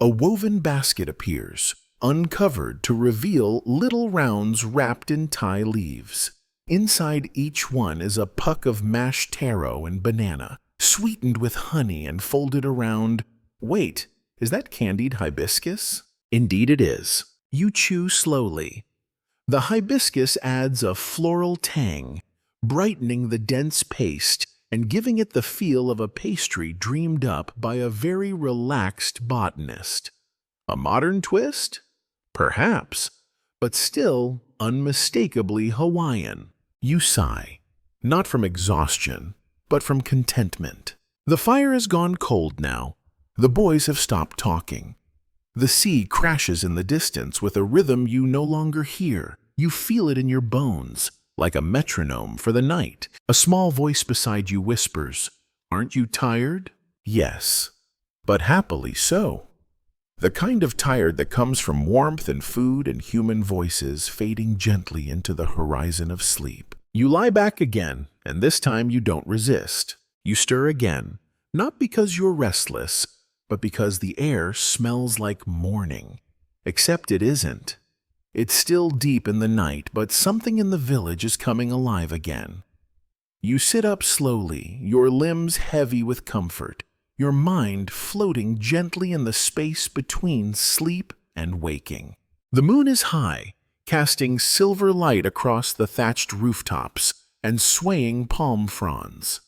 A woven basket appears, uncovered to reveal little rounds wrapped in Thai leaves. Inside each one is a puck of mashed taro and banana, sweetened with honey and folded around. Wait, is that candied hibiscus? Indeed it is. You chew slowly. The hibiscus adds a floral tang, brightening the dense paste and giving it the feel of a pastry dreamed up by a very relaxed botanist. A modern twist? Perhaps, but still unmistakably Hawaiian. You sigh, not from exhaustion, but from contentment. The fire has gone cold now. The boys have stopped talking. The sea crashes in the distance with a rhythm you no longer hear. You feel it in your bones, like a metronome for the night. A small voice beside you whispers, "Aren't you tired?" Yes, but happily so. The kind of tired that comes from warmth and food and human voices fading gently into the horizon of sleep. You lie back again, and this time you don't resist. You stir again, not because you're restless, but because the air smells like morning. Except it isn't. It's still deep in the night, but something in the village is coming alive again. You sit up slowly, your limbs heavy with comfort, your mind floating gently in the space between sleep and waking. The moon is high, casting silver light across the thatched rooftops and swaying palm fronds.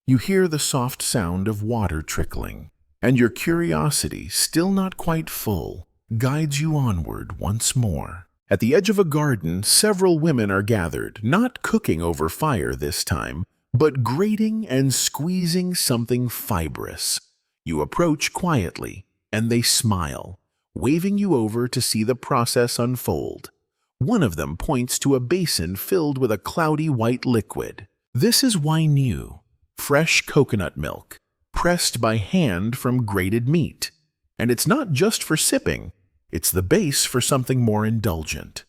You hear the soft sound of water trickling, and your curiosity, still not quite full, guides you onward once more. At the edge of a garden, several women are gathered, not cooking over fire this time, but grating and squeezing something fibrous. You approach quietly, and they smile, waving you over to see the process unfold. One of them points to a basin filled with a cloudy white liquid. This is wainu, fresh coconut milk, pressed by hand from grated meat. And it's not just for sipping, it's the base for something more indulgent.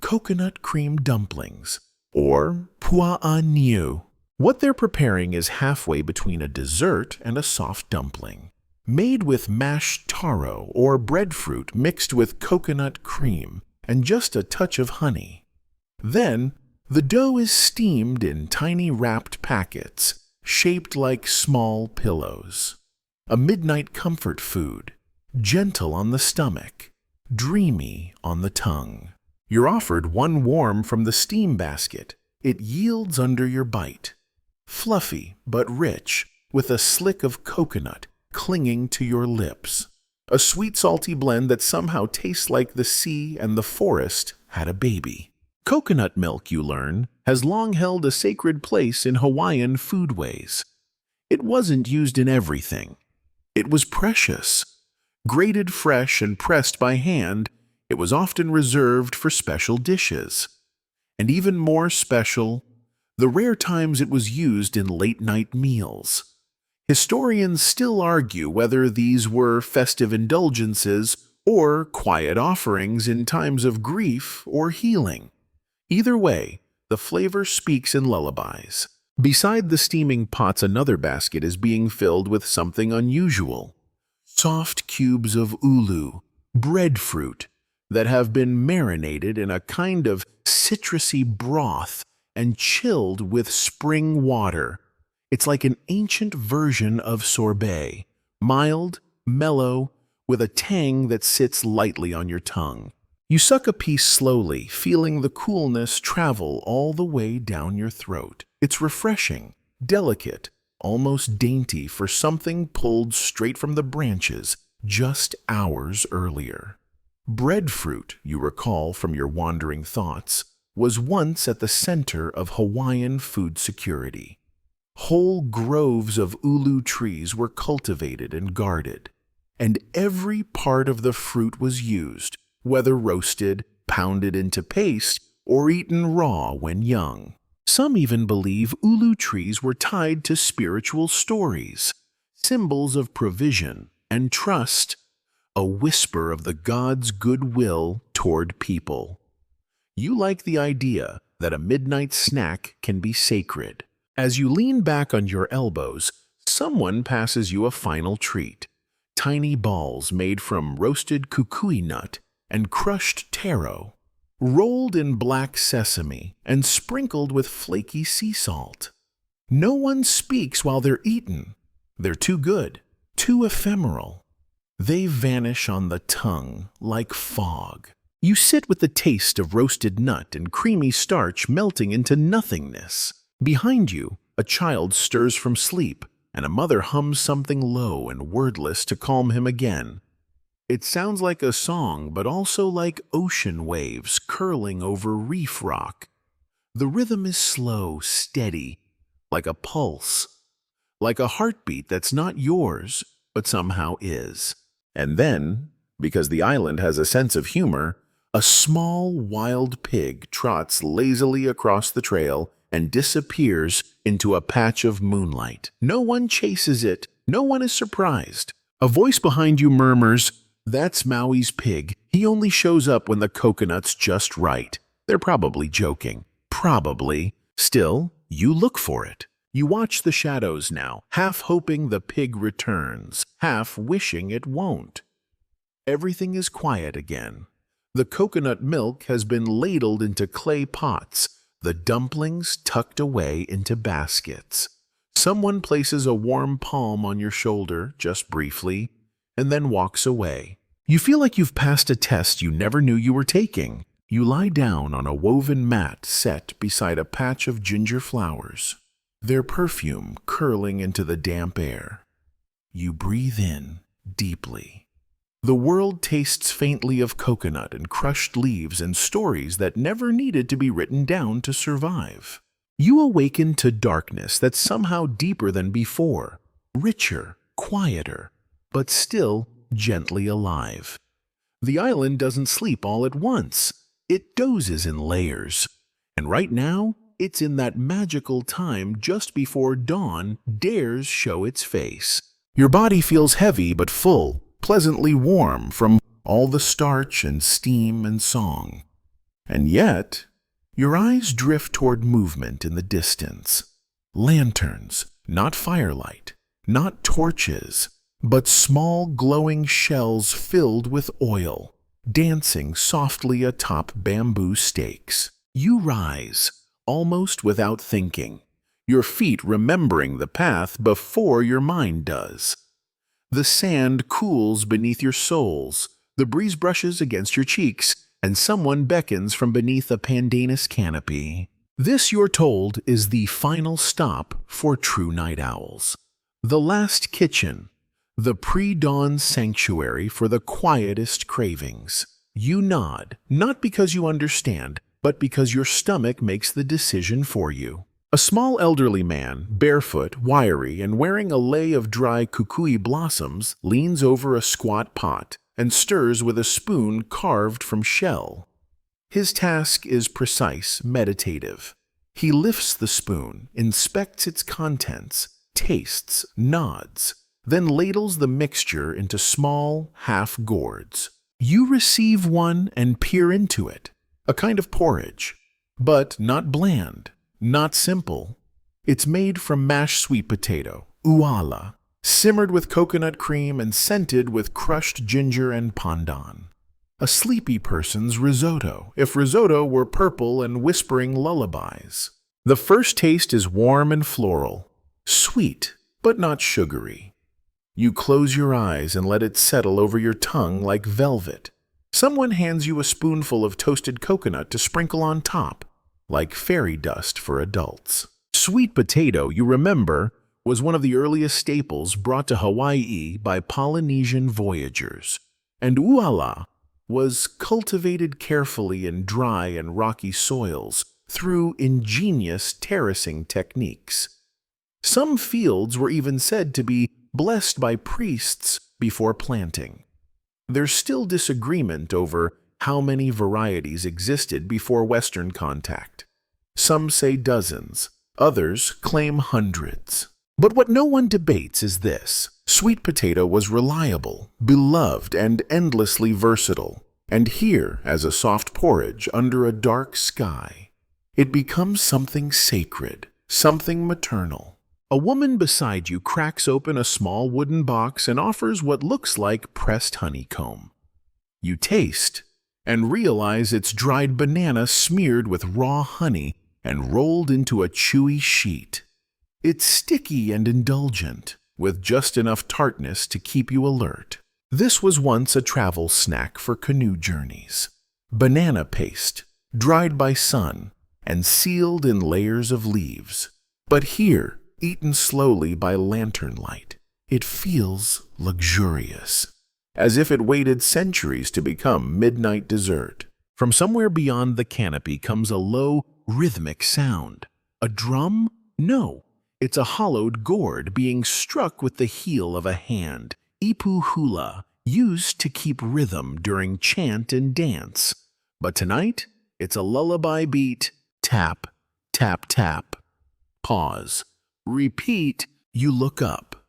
Coconut cream dumplings, or pua'aniu. What they're preparing is halfway between a dessert and a soft dumpling. Made with mashed taro or breadfruit mixed with coconut cream and just a touch of honey. Then, the dough is steamed in tiny wrapped packets, shaped like small pillows. A midnight comfort food, gentle on the stomach, dreamy on the tongue. You're offered one warm from the steam basket. It yields under your bite. Fluffy but rich, with a slick of coconut clinging to your lips. A sweet salty blend that somehow tastes like the sea and the forest had a baby. Coconut milk, you learn, has long held a sacred place in Hawaiian foodways. It wasn't used in everything. It was precious. Grated fresh and pressed by hand, it was often reserved for special dishes. And even more special, the rare times it was used in late-night meals. Historians still argue whether these were festive indulgences or quiet offerings in times of grief or healing. Either way, the flavor speaks in lullabies. Beside the steaming pots, another basket is being filled with something unusual. Soft cubes of ulu, breadfruit, that have been marinated in a kind of citrusy broth and chilled with spring water. It's like an ancient version of sorbet, mild, mellow, with a tang that sits lightly on your tongue. You suck a piece slowly, feeling the coolness travel all the way down your throat. It's refreshing, delicate, almost dainty for something pulled straight from the branches just hours earlier. Breadfruit, you recall from your wandering thoughts, was once at the center of Hawaiian food security. Whole groves of ulu trees were cultivated and guarded, and every part of the fruit was used, whether roasted, pounded into paste, or eaten raw when young. Some even believe ulu trees were tied to spiritual stories, symbols of provision and trust, a whisper of the gods' goodwill toward people. You like the idea that a midnight snack can be sacred. As you lean back on your elbows, someone passes you a final treat. Tiny balls made from roasted kukui nut and crushed taro, rolled in black sesame and sprinkled with flaky sea salt. No one speaks while they're eaten. They're too good, too ephemeral. They vanish on the tongue like fog. You sit with the taste of roasted nut and creamy starch melting into nothingness. Behind you, a child stirs from sleep, and a mother hums something low and wordless to calm him again. It sounds like a song, but also like ocean waves curling over reef rock. The rhythm is slow, steady, like a pulse, like a heartbeat that's not yours, but somehow is. And then, because the island has a sense of humor, a small wild pig trots lazily across the trail and disappears into a patch of moonlight. No one chases it. No one is surprised. A voice behind you murmurs, "That's Maui's pig. He only shows up when the coconut's just right." They're probably joking. Probably. Still, you look for it. You watch the shadows now, half hoping the pig returns, half wishing it won't. Everything is quiet again. The coconut milk has been ladled into clay pots, the dumplings tucked away into baskets. Someone places a warm palm on your shoulder, just briefly, and then walks away. You feel like you've passed a test you never knew you were taking. You lie down on a woven mat set beside a patch of ginger flowers, their perfume curling into the damp air. You breathe in deeply. The world tastes faintly of coconut and crushed leaves and stories that never needed to be written down to survive. You awaken to darkness that's somehow deeper than before, richer, quieter, but still gently alive. The island doesn't sleep all at once. It dozes in layers. And right now, it's in that magical time just before dawn dares show its face. Your body feels heavy but full, pleasantly warm from all the starch and steam and song. And yet, your eyes drift toward movement in the distance. Lanterns, not firelight, not torches, but small glowing shells filled with oil, dancing softly atop bamboo stakes. You rise, almost without thinking, your feet remembering the path before your mind does. The sand cools beneath your soles, the breeze brushes against your cheeks, and someone beckons from beneath a pandanus canopy. This, you're told, is the final stop for true night owls. The last kitchen, the pre-dawn sanctuary for the quietest cravings. You nod, not because you understand, but because your stomach makes the decision for you. A small elderly man, barefoot, wiry, and wearing a lei of dry kukui blossoms, leans over a squat pot and stirs with a spoon carved from shell. His task is precise, meditative. He lifts the spoon, inspects its contents, tastes, nods, then ladles the mixture into small half-gourds. You receive one and peer into it, a kind of porridge, but not bland, not simple. It's made from mashed sweet potato, uala, simmered with coconut cream and scented with crushed ginger and pandan. A sleepy person's risotto, if risotto were purple and whispering lullabies. The first taste is warm and floral, sweet but not sugary. You close your eyes and let it settle over your tongue like velvet. Someone hands you a spoonful of toasted coconut to sprinkle on top, like fairy dust for adults. Sweet potato, you remember, was one of the earliest staples brought to Hawaii by Polynesian voyagers. And uala was cultivated carefully in dry and rocky soils through ingenious terracing techniques. Some fields were even said to be blessed by priests before planting. There's still disagreement over how many varieties existed before Western contact. Some say dozens, others claim hundreds. But what no one debates is this: sweet potato was reliable, beloved, and endlessly versatile. And here, as a soft porridge under a dark sky, it becomes something sacred, something maternal. A woman beside you cracks open a small wooden box and offers what looks like pressed honeycomb. You taste and realize it's dried banana smeared with raw honey and rolled into a chewy sheet. It's sticky and indulgent, with just enough tartness to keep you alert. This was once a travel snack for canoe journeys. Banana paste, dried by sun and sealed in layers of leaves. But here, eaten slowly by lantern light, it feels luxurious, as if it waited centuries to become midnight dessert. From somewhere beyond the canopy comes a low, rhythmic sound. A drum? No, it's a hollowed gourd being struck with the heel of a hand, ipu hula, used to keep rhythm during chant and dance. But tonight, it's a lullaby beat, tap, tap, tap. Pause. Repeat. You look up.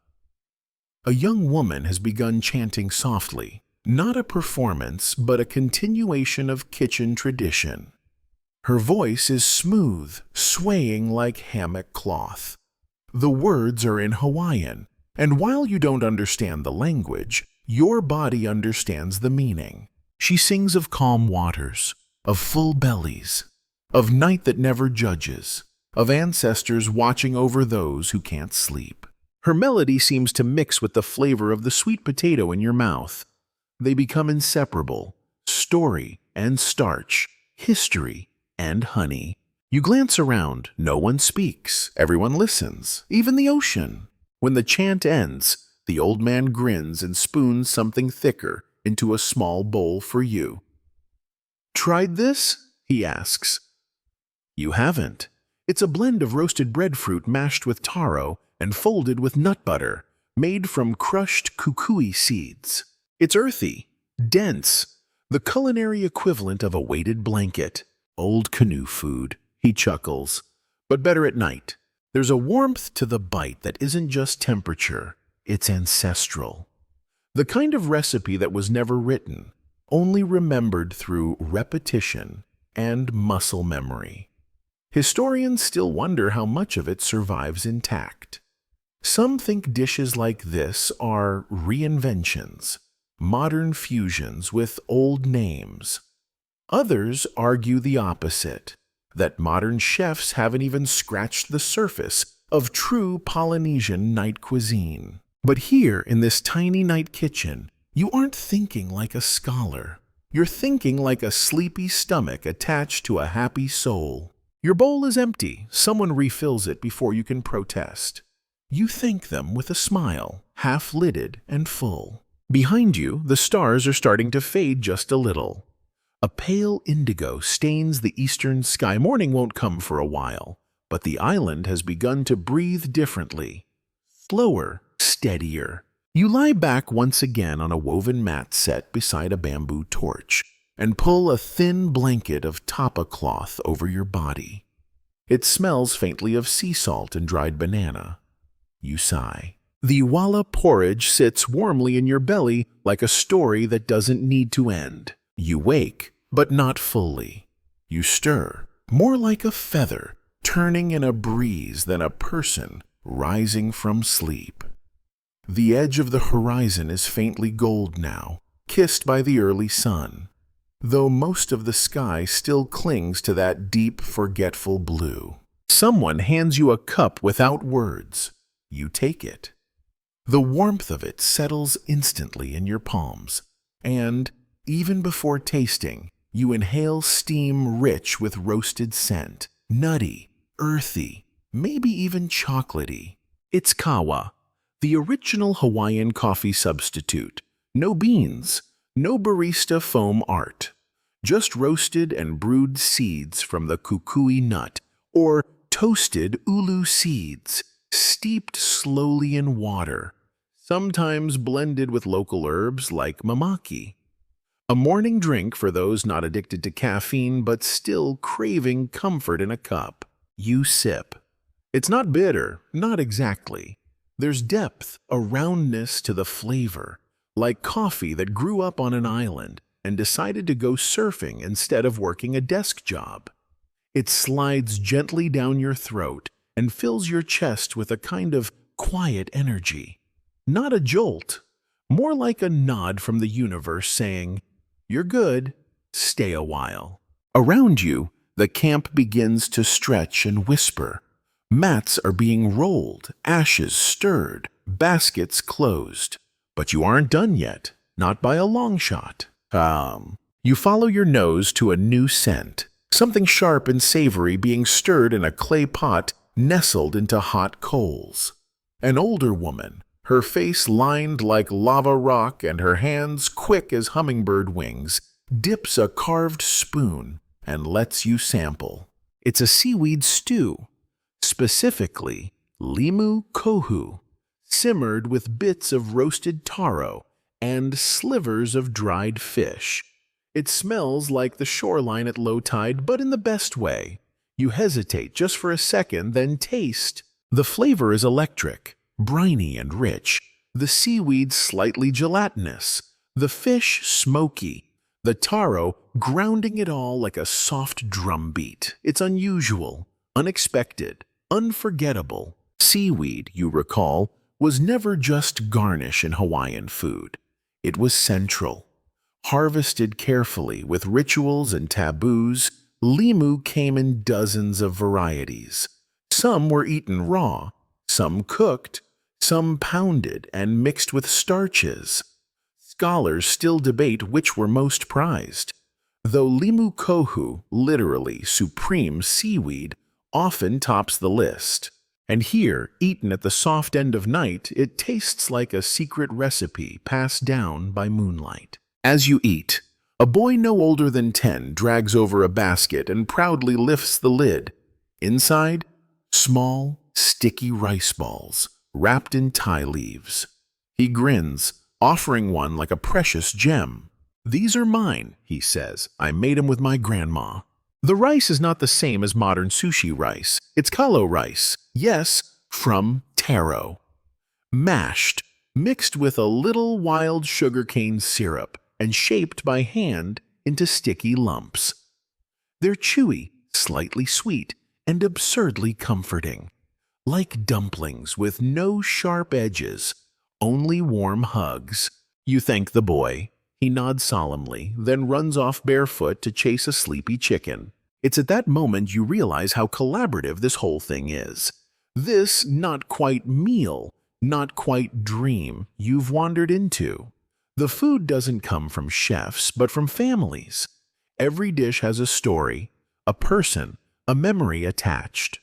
A young woman has begun chanting softly, not a performance, but a continuation of kitchen tradition. Her voice is smooth, swaying like hammock cloth. The words are in Hawaiian, and while you don't understand the language, your body understands the meaning. She sings of calm waters, of full bellies, of night that never judges, of ancestors watching over those who can't sleep. Her melody seems to mix with the flavor of the sweet potato in your mouth. They become inseparable, story and starch, history and honey. You glance around, no one speaks, everyone listens, even the ocean. When the chant ends, the old man grins and spoons something thicker into a small bowl for you. "Tried this?" he asks. You haven't. It's a blend of roasted breadfruit mashed with taro and folded with nut butter, made from crushed kukui seeds. It's earthy, dense, the culinary equivalent of a weighted blanket. Old canoe food, he chuckles. But better at night. There's a warmth to the bite that isn't just temperature, it's ancestral. The kind of recipe that was never written, only remembered through repetition and muscle memory. Historians still wonder how much of it survives intact. Some think dishes like this are reinventions, modern fusions with old names. Others argue the opposite, that modern chefs haven't even scratched the surface of true Polynesian night cuisine. But here, in this tiny night kitchen, you aren't thinking like a scholar. You're thinking like a sleepy stomach attached to a happy soul. Your bowl is empty. Someone refills it before you can protest. You thank them with a smile, half-lidded and full. Behind you, the stars are starting to fade just a little. A pale indigo stains the eastern sky. Morning won't come for a while, but the island has begun to breathe differently. Slower, steadier. You lie back once again on a woven mat set beside a bamboo torch and pull a thin blanket of tapa cloth over your body. It smells faintly of sea salt and dried banana. You sigh. The walla porridge sits warmly in your belly like a story that doesn't need to end. You wake, but not fully. You stir, more like a feather, turning in a breeze than a person rising from sleep. The edge of the horizon is faintly gold now, kissed by the early sun, though most of the sky still clings to that deep, forgetful blue. Someone hands you a cup without words. You take it. The warmth of it settles instantly in your palms, and, even before tasting, you inhale steam rich with roasted scent, nutty, earthy, maybe even chocolatey. It's kawa, the original Hawaiian coffee substitute. No beans, no barista foam art, just roasted and brewed seeds from the kukui nut, or toasted ulu seeds, steeped slowly in water, sometimes blended with local herbs like mamaki. A morning drink for those not addicted to caffeine but still craving comfort in a cup. You sip. It's not bitter, not exactly. There's depth, a roundness to the flavor, like coffee that grew up on an island and decided to go surfing instead of working a desk job. It slides gently down your throat and fills your chest with a kind of quiet energy. Not a jolt, more like a nod from the universe saying, "You're good, stay a while." Around you, the camp begins to stretch and whisper. Mats are being rolled, ashes stirred, baskets closed. But you aren't done yet, not by a long shot. You follow your nose to a new scent, something sharp and savory being stirred in a clay pot nestled into hot coals. An older woman, her face lined like lava rock and her hands quick as hummingbird wings, dips a carved spoon and lets you sample. It's a seaweed stew, specifically limu kohu, simmered with bits of roasted taro and slivers of dried fish. It smells like the shoreline at low tide, but in the best way. You hesitate just for a second, then taste. The flavor is electric, briny and rich, the seaweed slightly gelatinous, the fish smoky, the taro grounding it all like a soft drum beat. It's unusual, unexpected, unforgettable. Seaweed, you recall, was never just garnish in Hawaiian food. It was central. Harvested carefully with rituals and taboos, limu came in dozens of varieties. Some were eaten raw, some cooked, some pounded and mixed with starches. Scholars still debate which were most prized, though limu kohu, literally supreme seaweed, often tops the list. And here, eaten at the soft end of night, it tastes like a secret recipe passed down by moonlight. As you eat, a boy no older than 10 drags over a basket and proudly lifts the lid. Inside, small, sticky rice balls wrapped in Thai leaves. He grins, offering one like a precious gem. "These are mine," he says. "I made them with my grandma." The rice is not the same as modern sushi rice. It's kalo rice. Yes, from taro. Mashed, mixed with a little wild sugarcane syrup, and shaped by hand into sticky lumps. They're chewy, slightly sweet, and absurdly comforting. Like dumplings with no sharp edges, only warm hugs. You thank the boy. He nods solemnly, then runs off barefoot to chase a sleepy chicken. It's at that moment you realize how collaborative this whole thing is. This not quite meal, not quite dream you've wandered into. The food doesn't come from chefs, but from families. Every dish has a story, a person, a memory attached.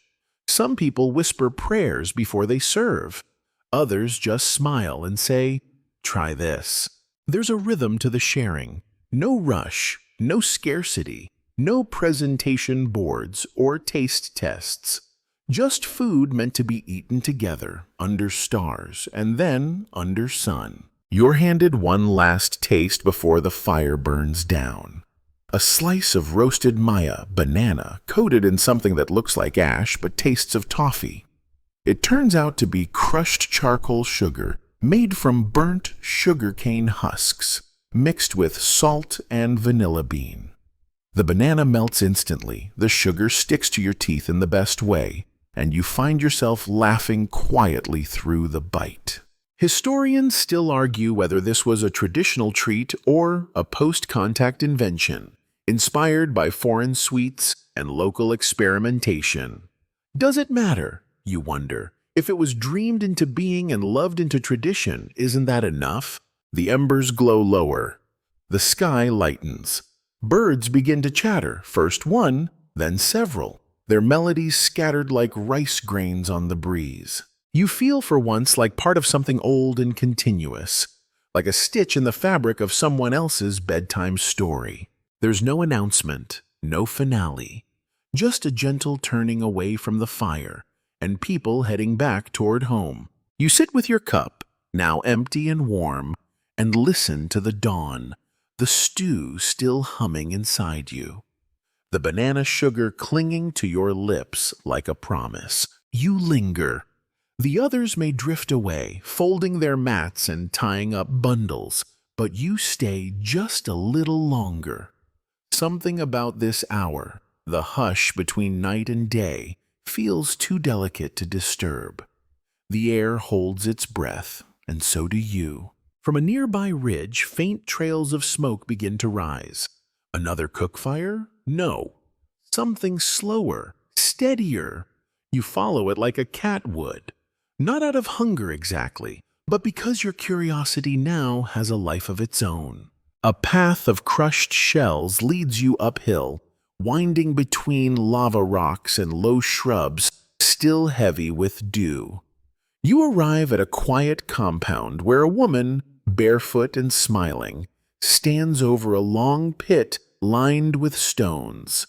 Some people whisper prayers before they serve. Others just smile and say, "Try this." There's a rhythm to the sharing. No rush, no scarcity, no presentation boards or taste tests. Just food meant to be eaten together, under stars, and then under sun. You're handed one last taste before the fire burns down. A slice of roasted maya, banana, coated in something that looks like ash but tastes of toffee. It turns out to be crushed charcoal sugar made from burnt sugarcane husks, mixed with salt and vanilla bean. The banana melts instantly, the sugar sticks to your teeth in the best way, and you find yourself laughing quietly through the bite. Historians still argue whether this was a traditional treat or a post-contact invention, inspired by foreign sweets and local experimentation. Does it matter, you wonder? If it was dreamed into being and loved into tradition, isn't that enough? The embers glow lower. The sky lightens. Birds begin to chatter, first one, then several, their melodies scattered like rice grains on the breeze. You feel for once like part of something old and continuous, like a stitch in the fabric of someone else's bedtime story. There's no announcement, no finale, just a gentle turning away from the fire and people heading back toward home. You sit with your cup, now empty and warm, and listen to the dawn, the stew still humming inside you. The banana sugar clinging to your lips like a promise. You linger. The others may drift away, folding their mats and tying up bundles, but you stay just a little longer. Something about this hour, the hush between night and day, feels too delicate to disturb. The air holds its breath, and so do you. From a nearby ridge, faint trails of smoke begin to rise. Another cook fire? No. Something slower, steadier. You follow it like a cat would. Not out of hunger exactly, but because your curiosity now has a life of its own. A path of crushed shells leads you uphill, winding between lava rocks and low shrubs, still heavy with dew. You arrive at a quiet compound where a woman, barefoot and smiling, stands over a long pit lined with stones.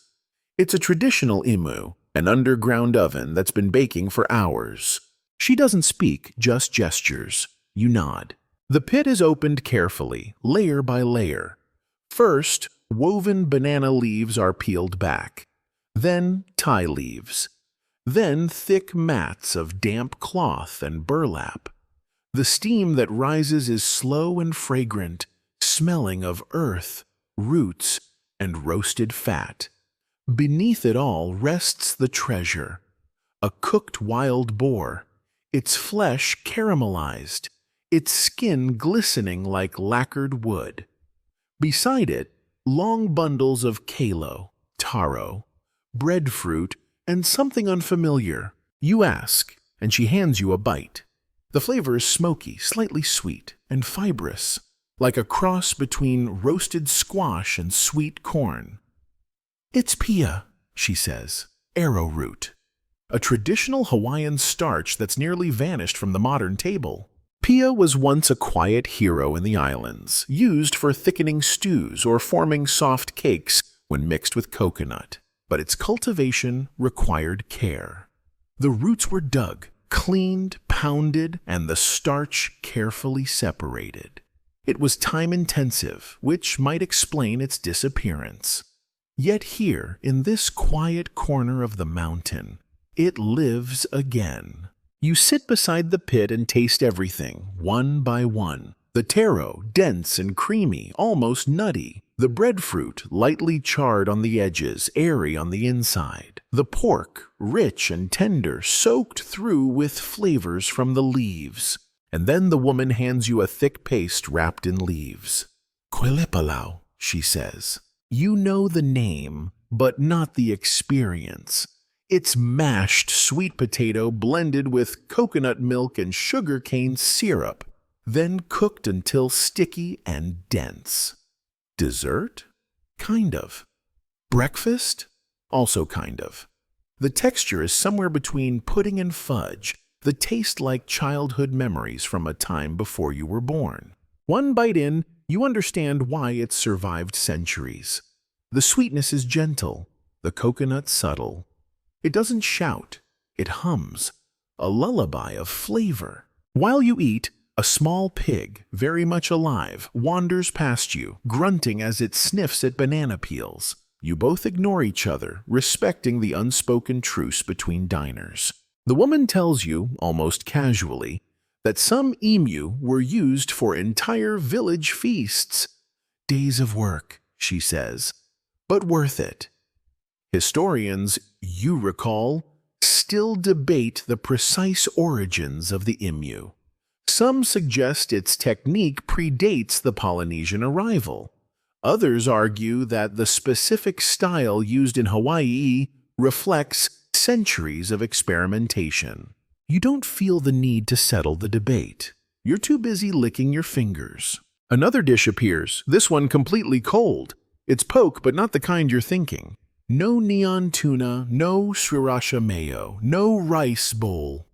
It's a traditional imu, an underground oven that's been baking for hours. She doesn't speak, just gestures. You nod. The pit is opened carefully, layer by layer. First, woven banana leaves are peeled back. Then Thai leaves. Then thick mats of damp cloth and burlap. The steam that rises is slow and fragrant, smelling of earth, roots, and roasted fat. Beneath it all rests the treasure, a cooked wild boar, its flesh caramelized, its skin glistening like lacquered wood. Beside it, long bundles of kalo, taro, breadfruit, and something unfamiliar. You ask, and she hands you a bite. The flavor is smoky, slightly sweet, and fibrous, like a cross between roasted squash and sweet corn. "It's pia," she says, arrowroot, a traditional Hawaiian starch that's nearly vanished from the modern table. Pia was once a quiet hero in the islands, used for thickening stews or forming soft cakes when mixed with coconut. But its cultivation required care. The roots were dug, cleaned, pounded, and the starch carefully separated. It was time-intensive, which might explain its disappearance. Yet here, in this quiet corner of the mountain, it lives again. You sit beside the pit and taste everything, one by one. The taro, dense and creamy, almost nutty. The breadfruit, lightly charred on the edges, airy on the inside. The pork, rich and tender, soaked through with flavors from the leaves. And then the woman hands you a thick paste wrapped in leaves. Kwelepalau, she says. You know the name, but not the experience. It's mashed sweet potato blended with coconut milk and sugarcane syrup, then cooked until sticky and dense. Dessert? Kind of. Breakfast? Also kind of. The texture is somewhere between pudding and fudge, the taste like childhood memories from a time before you were born. One bite in, you understand why it's survived centuries. The sweetness is gentle, the coconut subtle. It doesn't shout, it hums, a lullaby of flavor. While you eat, a small pig, very much alive, wanders past you, grunting as it sniffs at banana peels. You both ignore each other, respecting the unspoken truce between diners. The woman tells you, almost casually, that some emu were used for entire village feasts. Days of work, she says, but worth it. Historians, you recall, still debate the precise origins of the emu. Some suggest its technique predates the Polynesian arrival. Others argue that the specific style used in Hawaii reflects centuries of experimentation. You don't feel the need to settle the debate. You're too busy licking your fingers. Another dish appears, this one completely cold. It's poke, but not the kind you're thinking. No neon tuna, no sriracha mayo, no rice bowl.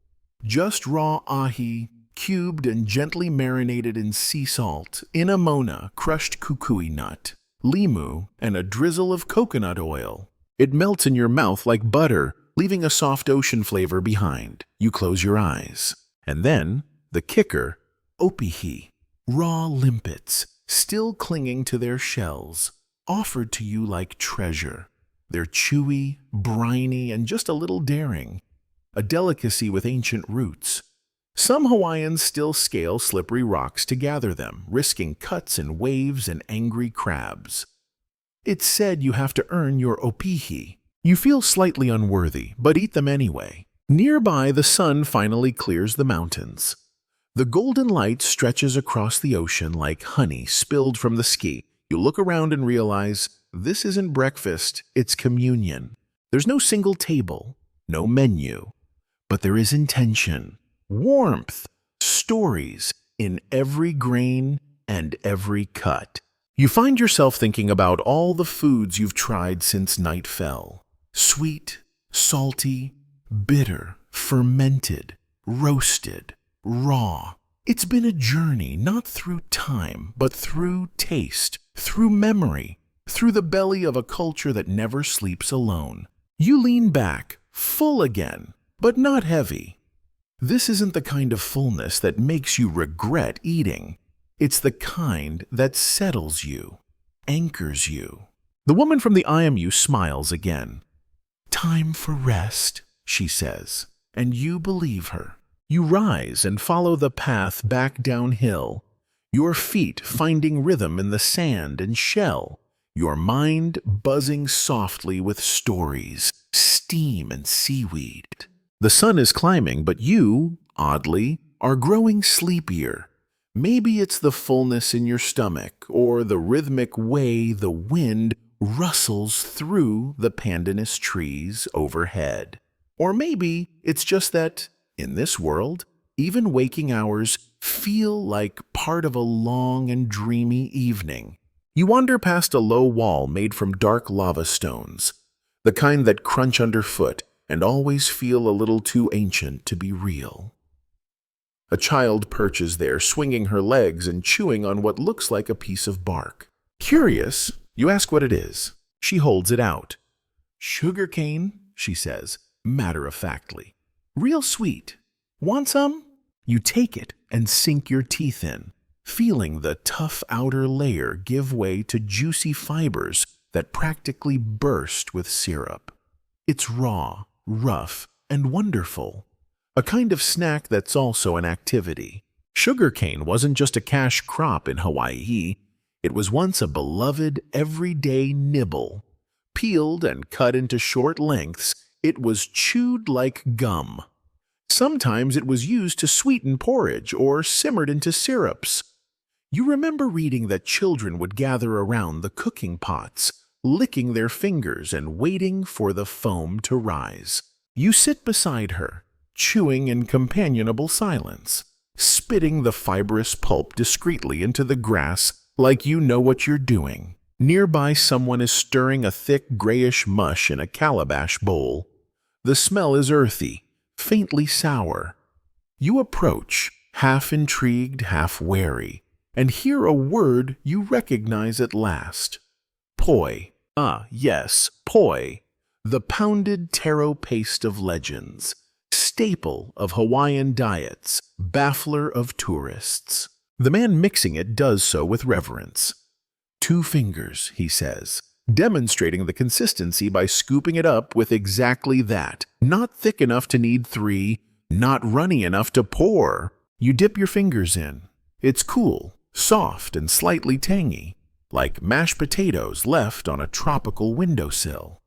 Just raw ahi, cubed and gently marinated in sea salt, inamona, crushed kukui nut, limu, and a drizzle of coconut oil. It melts in your mouth like butter, leaving a soft ocean flavor behind. You close your eyes. And then, the kicker, opihi, raw limpets, still clinging to their shells, offered to you like treasure. They're chewy, briny, and just a little daring. A delicacy with ancient roots. Some Hawaiians still scale slippery rocks to gather them, risking cuts and waves and angry crabs. It's said you have to earn your opihi. You feel slightly unworthy, but eat them anyway. Nearby, the sun finally clears the mountains. The golden light stretches across the ocean like honey spilled from the ski. You look around and realize this isn't breakfast, it's communion. There's no single table, no menu, but there is intention, warmth, stories in every grain and every cut. You find yourself thinking about all the foods you've tried since night fell. Sweet, salty, bitter, fermented, roasted, raw. It's been a journey not through time, but through taste, through memory, through the belly of a culture that never sleeps alone. You lean back, full again, but not heavy. This isn't the kind of fullness that makes you regret eating. It's the kind that settles you, anchors you. The woman from the IMU smiles again. Time for rest, she says, and you believe her. You rise and follow the path back downhill, your feet finding rhythm in the sand and shell, your mind buzzing softly with stories, steam and seaweed. The sun is climbing, but you, oddly, are growing sleepier. Maybe it's the fullness in your stomach or the rhythmic way the wind rustles through the pandanus trees overhead. Or maybe it's just that, in this world, even waking hours feel like part of a long and dreamy evening. You wander past a low wall made from dark lava stones, the kind that crunch underfoot and always feel a little too ancient to be real. A child perches there, swinging her legs and chewing on what looks like a piece of bark. Curious, you ask what it is. She holds it out. "Sugar cane," she says, matter-of-factly. "Real sweet. Want some?" You take it and sink your teeth in, feeling the tough outer layer give way to juicy fibers that practically burst with syrup. It's raw, rough, and wonderful. A kind of snack that's also an activity. Sugarcane wasn't just a cash crop in Hawaii. It was once a beloved, everyday nibble. Peeled and cut into short lengths, it was chewed like gum. Sometimes it was used to sweeten porridge or simmered into syrups. You remember reading that children would gather around the cooking pots, licking their fingers and waiting for the foam to rise. You sit beside her, chewing in companionable silence, spitting the fibrous pulp discreetly into the grass like you know what you're doing. Nearby, someone is stirring a thick grayish mush in a calabash bowl. The smell is earthy, faintly sour. You approach, half intrigued, half wary, and hear a word you recognize at last. Poi. Ah, yes, poi. The pounded taro paste of legends. Staple of Hawaiian diets, baffler of tourists. The man mixing it does so with reverence. 2 fingers, he says, demonstrating the consistency by scooping it up with exactly that. Not thick enough to need 3, not runny enough to pour. You dip your fingers in. It's cool, soft, and slightly tangy, like mashed potatoes left on a tropical windowsill.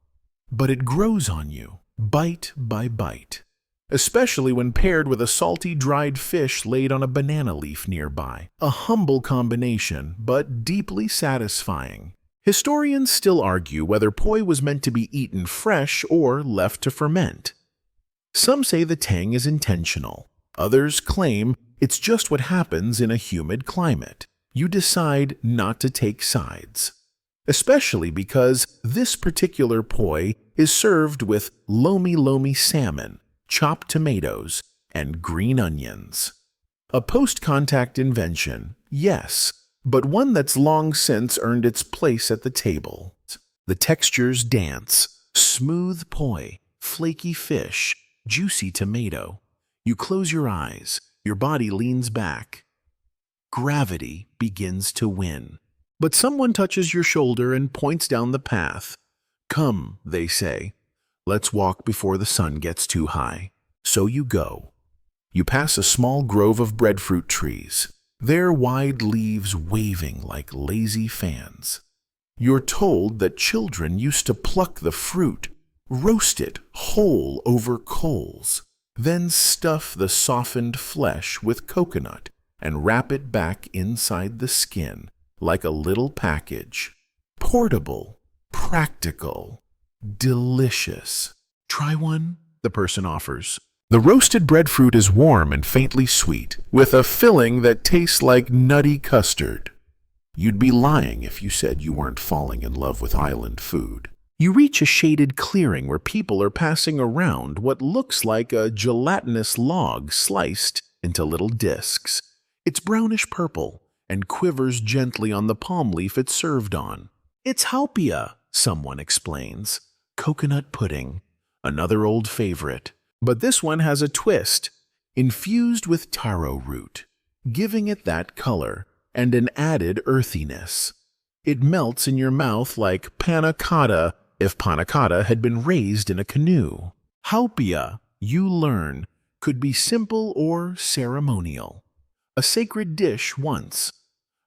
But it grows on you, bite by bite, especially when paired with a salty dried fish laid on a banana leaf nearby. A humble combination, but deeply satisfying. Historians still argue whether poi was meant to be eaten fresh or left to ferment. Some say the tang is intentional. Others claim it's just what happens in a humid climate. You decide not to take sides, especially because this particular poi is served with lomi salmon, chopped tomatoes, and green onions. A post-contact invention, yes, but one that's long since earned its place at the table. The textures dance: smooth poi, flaky fish, juicy tomato. You close your eyes, your body leans back. Gravity begins to win. But someone touches your shoulder and points down the path. "Come," they say. "Let's walk before the sun gets too high." So you go. You pass a small grove of breadfruit trees, their wide leaves waving like lazy fans. You're told that children used to pluck the fruit, roast it whole over coals, then stuff the softened flesh with coconut and wrap it back inside the skin like a little package. Portable, practical, delicious. "Try one," the person offers. The roasted breadfruit is warm and faintly sweet, with a filling that tastes like nutty custard. You'd be lying if you said you weren't falling in love with island food. You reach a shaded clearing where people are passing around what looks like a gelatinous log sliced into little discs. It's brownish purple and quivers gently on the palm leaf it's served on. "It's haupia," someone explains. Coconut pudding, another old favorite. But this one has a twist, infused with taro root, giving it that color and an added earthiness. It melts in your mouth like panna cotta if panna cotta had been raised in a canoe. Haupia, you learn, could be simple or ceremonial. A sacred dish once,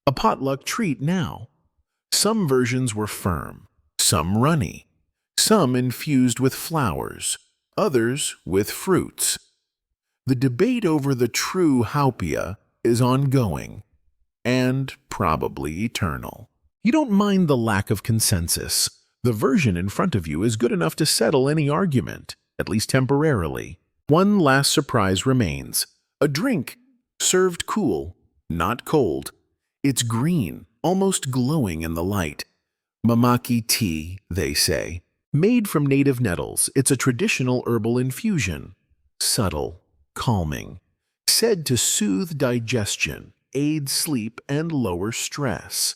a potluck treat now. Some versions were firm, some runny, some infused with flowers, others with fruits. The debate over the true haupia is ongoing and probably eternal. You don't mind the lack of consensus. The version in front of you is good enough to settle any argument, at least temporarily. One last surprise remains: a drink served cool, not cold. It's green, almost glowing in the light. Mamaki tea, they say. Made from native nettles, it's a traditional herbal infusion. Subtle, calming, said to soothe digestion, aid sleep, and lower stress.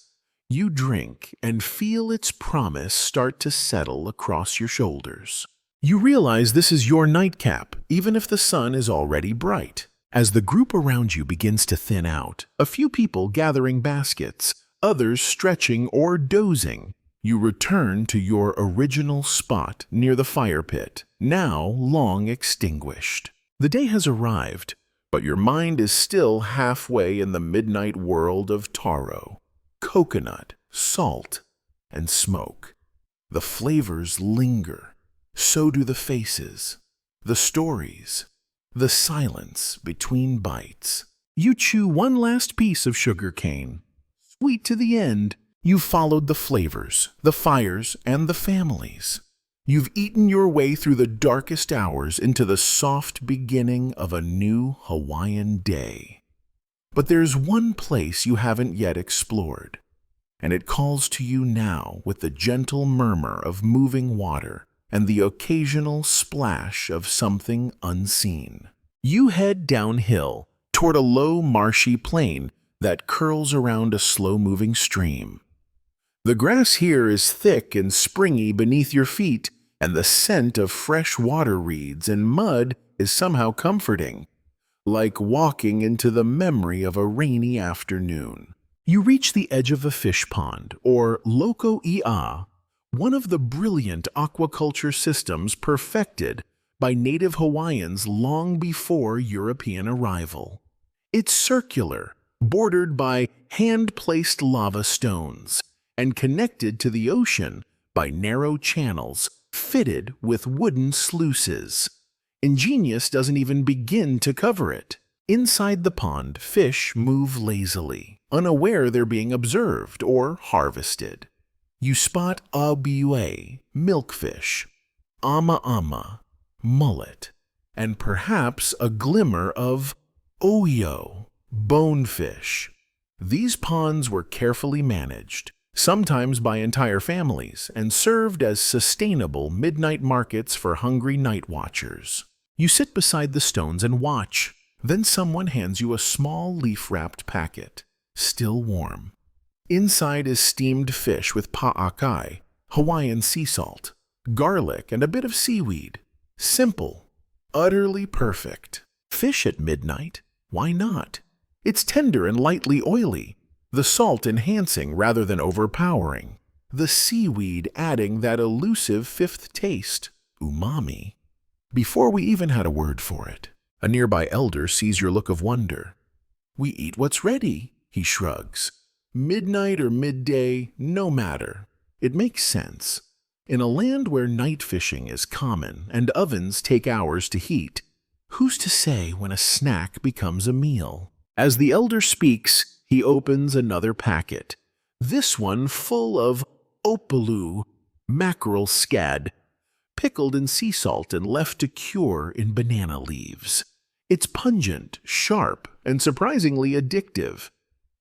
You drink and feel its promise start to settle across your shoulders. You realize this is your nightcap, even if the sun is already bright. As the group around you begins to thin out, a few people gathering baskets, others stretching or dozing, you return to your original spot near the fire pit, now long extinguished. The day has arrived, but your mind is still halfway in the midnight world of taro, coconut, salt, and smoke. The flavors linger, so do the faces, the stories, the silence between bites. You chew one last piece of sugar cane. Sweet to the end, you've followed the flavors, the fires, and the families. You've eaten your way through the darkest hours into the soft beginning of a new Hawaiian day. But there's one place you haven't yet explored, and it calls to you now with the gentle murmur of moving water and the occasional splash of something unseen. You head downhill toward a low, marshy plain that curls around a slow-moving stream. The grass here is thick and springy beneath your feet, and the scent of fresh water reeds and mud is somehow comforting, like walking into the memory of a rainy afternoon. You reach the edge of a fish pond, or loko ia, one of the brilliant aquaculture systems perfected by native Hawaiians long before European arrival. It's circular, bordered by hand-placed lava stones, and connected to the ocean by narrow channels fitted with wooden sluices. Ingenious doesn't even begin to cover it. Inside the pond, fish move lazily, unaware they're being observed or harvested. You spot abiue, milkfish, ama, mullet, and perhaps a glimmer of oyo, bonefish. These ponds were carefully managed, sometimes by entire families, and served as sustainable midnight markets for hungry night watchers. You sit beside the stones and watch. Then someone hands you a small leaf-wrapped packet, still warm. Inside is steamed fish with pa'akai, Hawaiian sea salt, garlic, and a bit of seaweed. Simple, utterly perfect. Fish at midnight? Why not? It's tender and lightly oily, the salt enhancing rather than overpowering, the seaweed adding that elusive fifth taste, umami. Before we even had a word for it, a nearby elder sees your look of wonder. "We eat what's ready," he shrugs. Midnight or midday, no matter. It makes sense. In a land where night fishing is common and ovens take hours to heat, who's to say when a snack becomes a meal? As the elder speaks, he opens another packet, this one full of opalu, mackerel scad, pickled in sea salt and left to cure in banana leaves. It's pungent, sharp, and surprisingly addictive.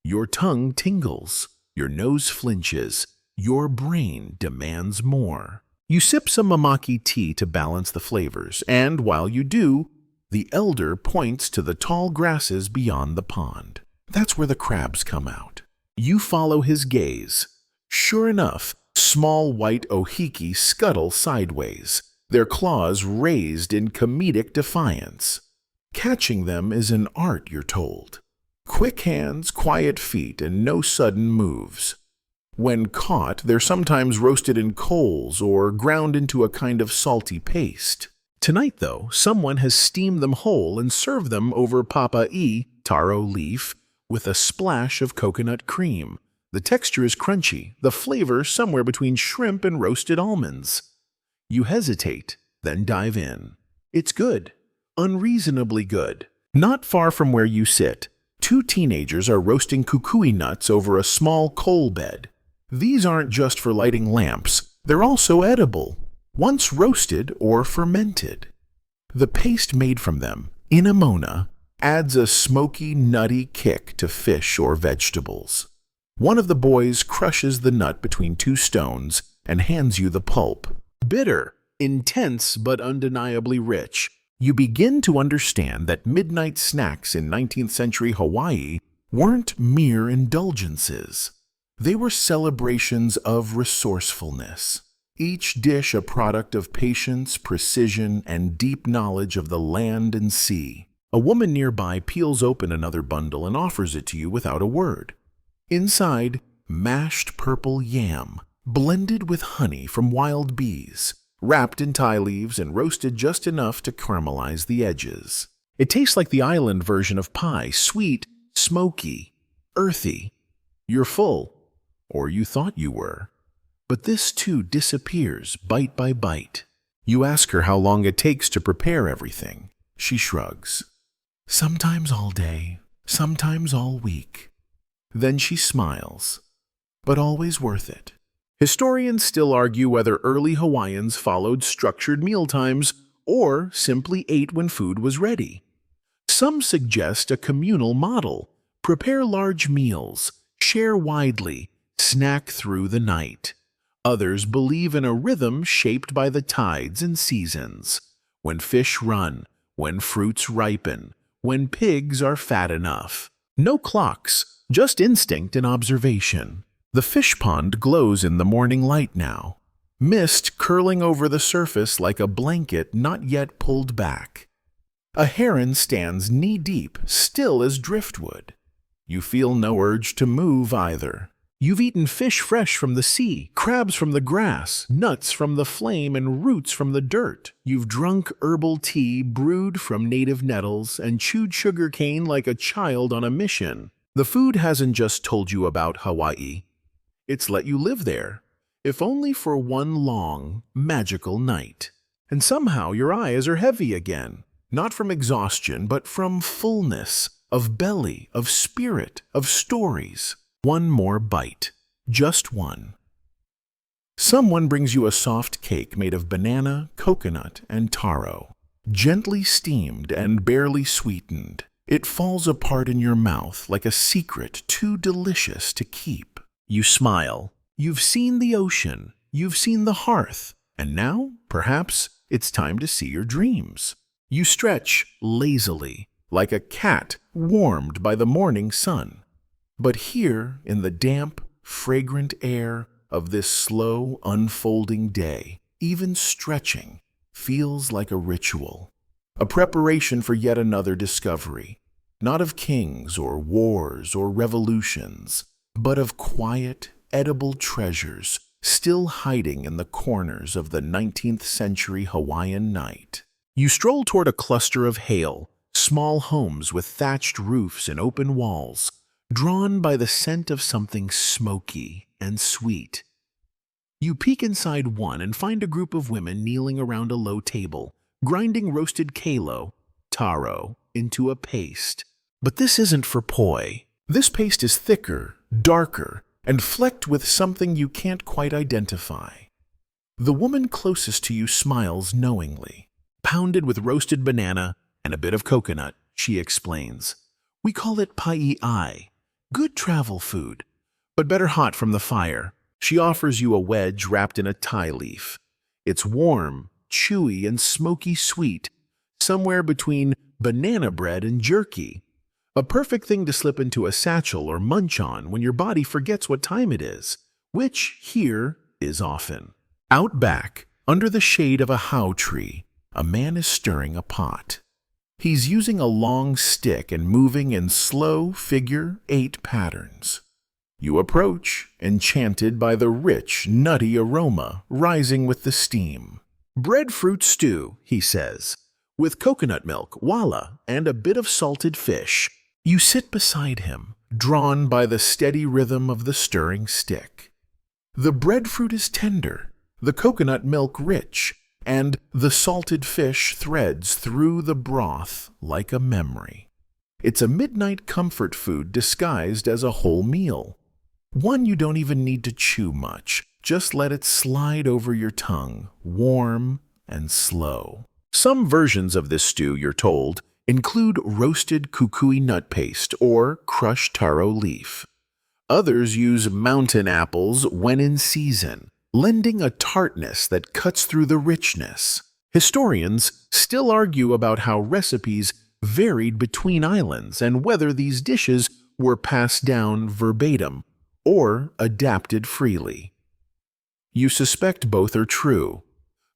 Your tongue tingles, your nose flinches, your brain demands more. You sip some mamaki tea to balance the flavors, and while you do, the elder points to the tall grasses beyond the pond. That's where the crabs come out. You follow his gaze. Sure enough, small white ohiki scuttle sideways, their claws raised in comedic defiance. Catching them is an art, you're told. Quick hands, quiet feet, and no sudden moves. When caught, they're sometimes roasted in coals or ground into a kind of salty paste. Tonight, though, someone has steamed them whole and served them over papa'i, taro leaf, with a splash of coconut cream. The texture is crunchy, the flavor somewhere between shrimp and roasted almonds. You hesitate, then dive in. It's good, unreasonably good. Not far from where you sit, two teenagers are roasting kukui nuts over a small coal bed. These aren't just for lighting lamps, they're also edible, once roasted or fermented. The paste made from them, inamona, adds a smoky, nutty kick to fish or vegetables. One of the boys crushes the nut between two stones and hands you the pulp. Bitter, intense but undeniably rich. you begin to understand that midnight snacks in 19th century Hawaii weren't mere indulgences. They were celebrations of resourcefulness, each dish a product of patience, precision, and deep knowledge of the land and sea. A woman nearby peels open another bundle and offers it to you without a word. Inside, mashed purple yam, blended with honey from wild bees, wrapped in tie leaves and roasted just enough to caramelize the edges. It tastes like the island version of pie, sweet, smoky, earthy. You're full, or you thought you were. But this too disappears bite by bite. You ask her how long it takes to prepare everything. She shrugs. Sometimes all day, sometimes all week. Then she smiles, but always worth it. Historians still argue whether early Hawaiians followed structured mealtimes or simply ate when food was ready. Some suggest a communal model: prepare large meals, share widely, snack through the night. Others believe in a rhythm shaped by the tides and seasons: when fish run, when fruits ripen, when pigs are fat enough. No clocks, just instinct and observation. The fish pond glows in the morning light now, mist curling over the surface like a blanket not yet pulled back. A heron stands knee-deep, still as driftwood. You feel no urge to move either. You've eaten fish fresh from the sea, crabs from the grass, nuts from the flame, and roots from the dirt. You've drunk herbal tea brewed from native nettles and chewed sugar cane like a child on a mission. The food hasn't just told you about Hawaii. It's let you live there, if only for one long, magical night. And somehow your eyes are heavy again, not from exhaustion, but from fullness, of belly, of spirit, of stories. One more bite, just one. Someone brings you a soft cake made of banana, coconut, and taro, gently steamed and barely sweetened. It falls apart in your mouth like a secret too delicious to keep. You smile. You've seen the ocean. You've seen the hearth. And now, perhaps, it's time to see your dreams. You stretch lazily, like a cat warmed by the morning sun. But here, in the damp, fragrant air of this slow, unfolding day, even stretching feels like a ritual, a preparation for yet another discovery, not of kings or wars or revolutions, but of quiet, edible treasures still hiding in the corners of the 19th century Hawaiian night. You stroll toward a cluster of hail, small homes with thatched roofs and open walls, drawn by the scent of something smoky and sweet. You peek inside one and find a group of women kneeling around a low table, grinding roasted kalo, taro, into a paste. But this isn't for poi. This paste is thicker, darker, and flecked with something you can't quite identify. The woman closest to you smiles knowingly. Pounded with roasted banana and a bit of coconut, she explains. We call it pa'i'ai. Good travel food, but better hot from the fire. She offers you a wedge wrapped in a tie leaf. It's warm, chewy, and smoky sweet, somewhere between banana bread and jerky. A perfect thing to slip into a satchel or munch on when your body forgets what time it is, which here is often. Out back, under the shade of a hau tree, a man is stirring a pot. He's using a long stick and moving in slow figure 8 patterns. You approach, enchanted by the rich, nutty aroma rising with the steam. Breadfruit stew, he says, with coconut milk, wala, and a bit of salted fish. You sit beside him, drawn by the steady rhythm of the stirring stick. The breadfruit is tender, the coconut milk rich, and the salted fish threads through the broth like a memory. It's a midnight comfort food disguised as a whole meal. One you don't even need to chew much, just let it slide over your tongue, warm and slow. Some versions of this stew, you're told, include roasted kukui nut paste or crushed taro leaf. Others use mountain apples when in season, lending a tartness that cuts through the richness. Historians still argue about how recipes varied between islands and whether these dishes were passed down verbatim or adapted freely. You suspect both are true.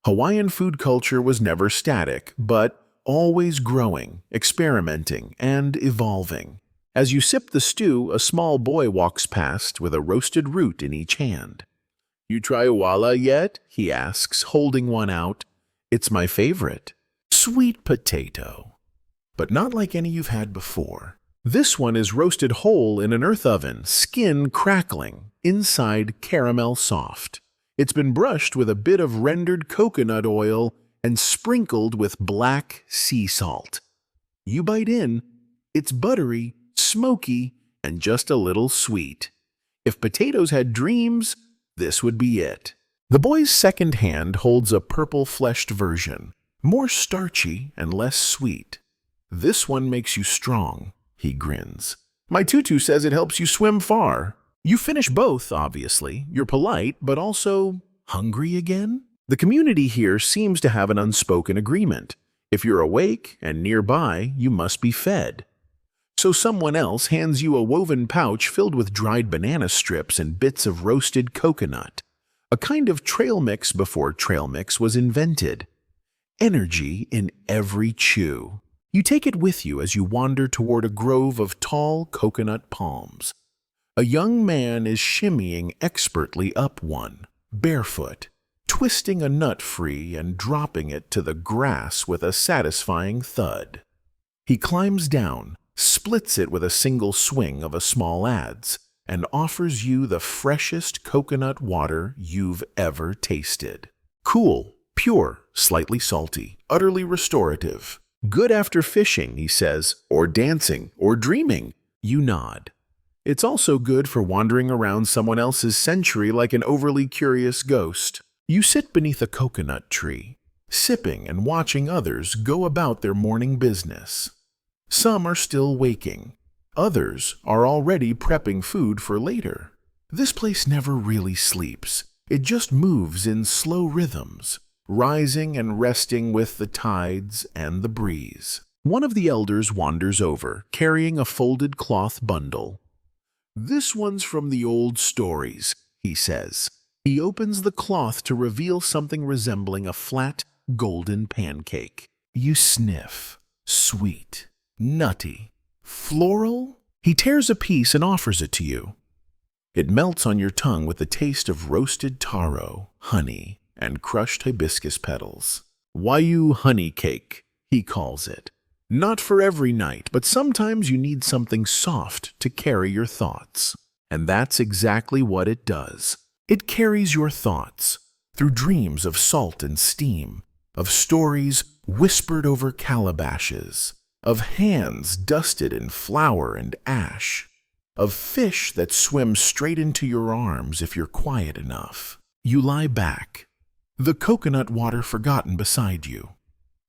Hawaiian food culture was never static, but always growing, experimenting, and evolving. As you sip the stew, a small boy walks past with a roasted root in each hand. "You try wala yet?" he asks, holding one out. "It's my favorite. Sweet potato. But not like any you've had before. This one is roasted whole in an earth oven, skin crackling, inside caramel soft. It's been brushed with a bit of rendered coconut oil and sprinkled with black sea salt. You bite in, it's buttery, smoky, and just a little sweet. If potatoes had dreams, this would be it." The boy's second hand holds a purple-fleshed version, more starchy and less sweet. "This one makes you strong," he grins. "My tutu says it helps you swim far." You finish both, obviously. You're polite, but also hungry again? The community here seems to have an unspoken agreement. If you're awake and nearby, you must be fed. So someone else hands you a woven pouch filled with dried banana strips and bits of roasted coconut, a kind of trail mix before trail mix was invented. Energy in every chew. You take it with you as you wander toward a grove of tall coconut palms. A young man is shimmying expertly up one, barefoot, twisting a nut free and dropping it to the grass with a satisfying thud. He climbs down, splits it with a single swing of a small adze, and offers you the freshest coconut water you've ever tasted. Cool, pure, slightly salty, utterly restorative. Good after fishing, he says, or dancing, or dreaming. You nod. It's also good for wandering around someone else's century like an overly curious ghost. You sit beneath a coconut tree, sipping and watching others go about their morning business. Some are still waking. Others are already prepping food for later. This place never really sleeps. It just moves in slow rhythms, rising and resting with the tides and the breeze. One of the elders wanders over, carrying a folded cloth bundle. "This one's from the old stories," he says. He opens the cloth to reveal something resembling a flat, golden pancake. You sniff. Sweet. Nutty. Floral? He tears a piece and offers it to you. It melts on your tongue with the taste of roasted taro, honey, and crushed hibiscus petals. Waiu honey cake, he calls it. Not for every night, but sometimes you need something soft to carry your thoughts. And that's exactly what it does. It carries your thoughts through dreams of salt and steam, of stories whispered over calabashes, of hands dusted in flour and ash, of fish that swim straight into your arms if you're quiet enough. You lie back, the coconut water forgotten beside you,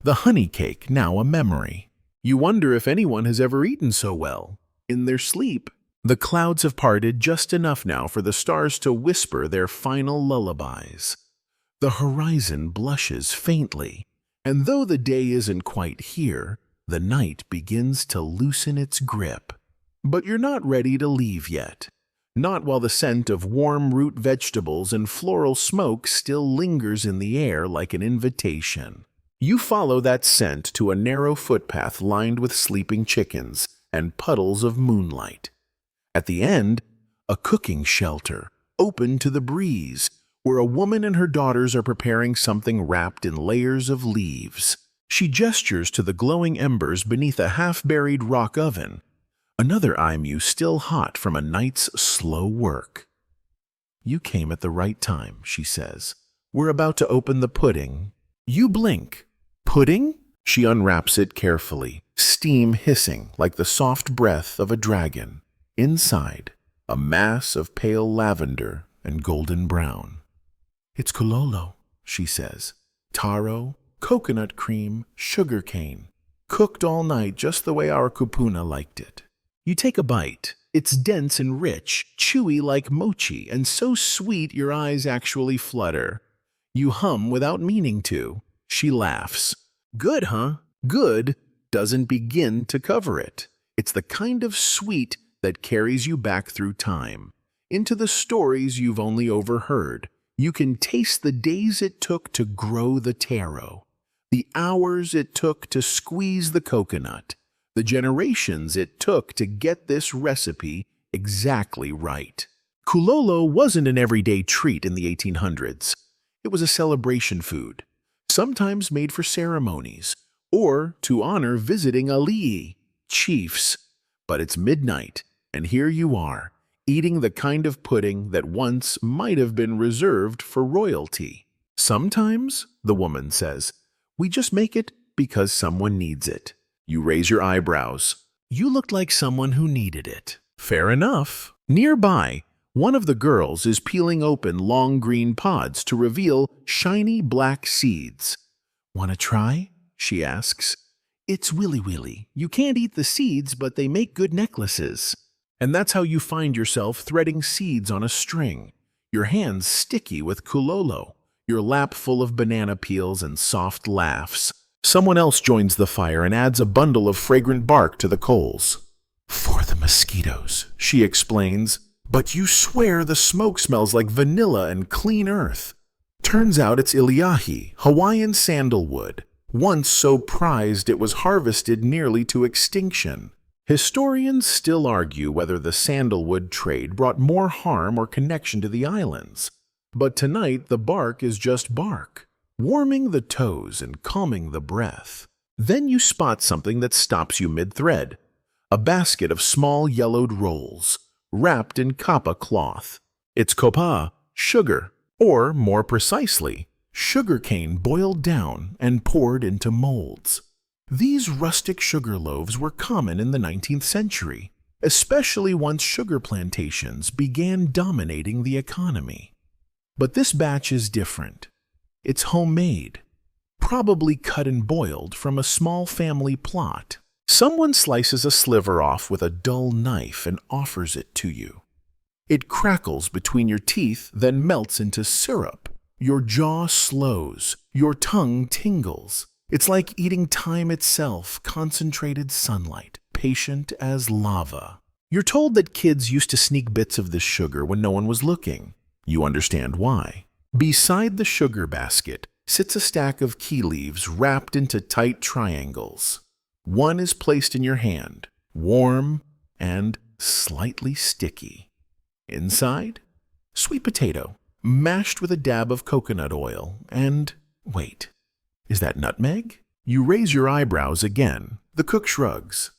the honey cake now a memory. You wonder if anyone has ever eaten so well. In their sleep, the clouds have parted just enough now for the stars to whisper their final lullabies. The horizon blushes faintly, and though the day isn't quite here, the night begins to loosen its grip. But you're not ready to leave yet. Not while the scent of warm root vegetables and floral smoke still lingers in the air like an invitation. You follow that scent to a narrow footpath lined with sleeping chickens and puddles of moonlight. At the end, a cooking shelter, open to the breeze, where a woman and her daughters are preparing something wrapped in layers of leaves. She gestures to the glowing embers beneath a half-buried rock oven, another IMU still hot from a night's slow work. You came at the right time, she says. We're about to open the pudding. You blink. Pudding? She unwraps it carefully, steam hissing like the soft breath of a dragon. Inside, a mass of pale lavender and golden brown. It's kololo, she says. Taro, coconut cream, sugar cane. Cooked all night just the way our kupuna liked it. You take a bite. It's dense and rich, chewy like mochi, and so sweet your eyes actually flutter. You hum without meaning to. She laughs. Good, huh? Good doesn't begin to cover it. It's the kind of sweet that carries you back through time, into the stories you've only overheard. You can taste the days it took to grow the taro, the hours it took to squeeze the coconut, the generations it took to get this recipe exactly right. Kulolo wasn't an everyday treat in the 1800s. It was a celebration food, sometimes made for ceremonies, or to honor visiting alii, chiefs. But it's midnight, and here you are, eating the kind of pudding that once might have been reserved for royalty. Sometimes, the woman says, we just make it because someone needs it. You raise your eyebrows. You looked like someone who needed it. Fair enough. Nearby, one of the girls is peeling open long green pods to reveal shiny black seeds. Want to try? She asks. It's willy-willy. You can't eat the seeds, but they make good necklaces. And that's how you find yourself threading seeds on a string, your hands sticky with kulolo, your lap full of banana peels and soft laughs. Someone else joins the fire and adds a bundle of fragrant bark to the coals. For the mosquitoes, she explains, but you swear the smoke smells like vanilla and clean earth. Turns out it's iliahi, Hawaiian sandalwood, once so prized it was harvested nearly to extinction. Historians still argue whether the sandalwood trade brought more harm or connection to the islands. But tonight the bark is just bark, warming the toes and calming the breath. Then you spot something that stops you mid-thread. A basket of small yellowed rolls, wrapped in kapa cloth. It's kopa, sugar, or more precisely, sugarcane boiled down and poured into molds. These rustic sugar loaves were common in the 19th century, especially once sugar plantations began dominating the economy. But this batch is different. It's homemade, probably cut and boiled from a small family plot. Someone slices a sliver off with a dull knife and offers it to you. It crackles between your teeth, then melts into syrup. Your jaw slows, your tongue tingles. It's like eating time itself, concentrated sunlight, patient as lava. You're told that kids used to sneak bits of this sugar when no one was looking. You understand why. Beside the sugar basket sits a stack of key leaves wrapped into tight triangles. One is placed in your hand, warm and slightly sticky. Inside, sweet potato, mashed with a dab of coconut oil, and wait. Is that nutmeg? You raise your eyebrows again. The cook shrugs.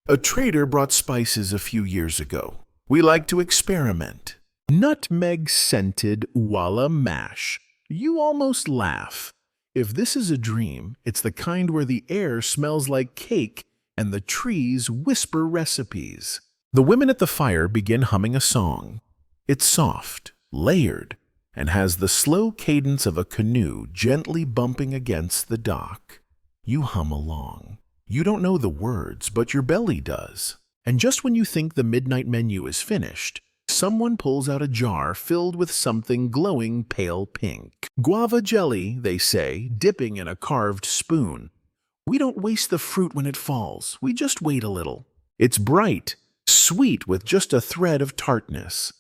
A trader brought spices a few years ago. We like to experiment. Nutmeg-scented uwala mash. You almost laugh. If this is a dream, it's the kind where the air smells like cake and the trees whisper recipes. The women at the fire begin humming a song. It's soft, layered, and has the slow cadence of a canoe gently bumping against the dock. You hum along. You don't know the words, but your belly does. And just when you think the midnight menu is finished, someone pulls out a jar filled with something glowing pale pink. Guava jelly, they say, dipping in a carved spoon. We don't waste the fruit when it falls. We just wait a little. It's bright, sweet with just a thread of tartness.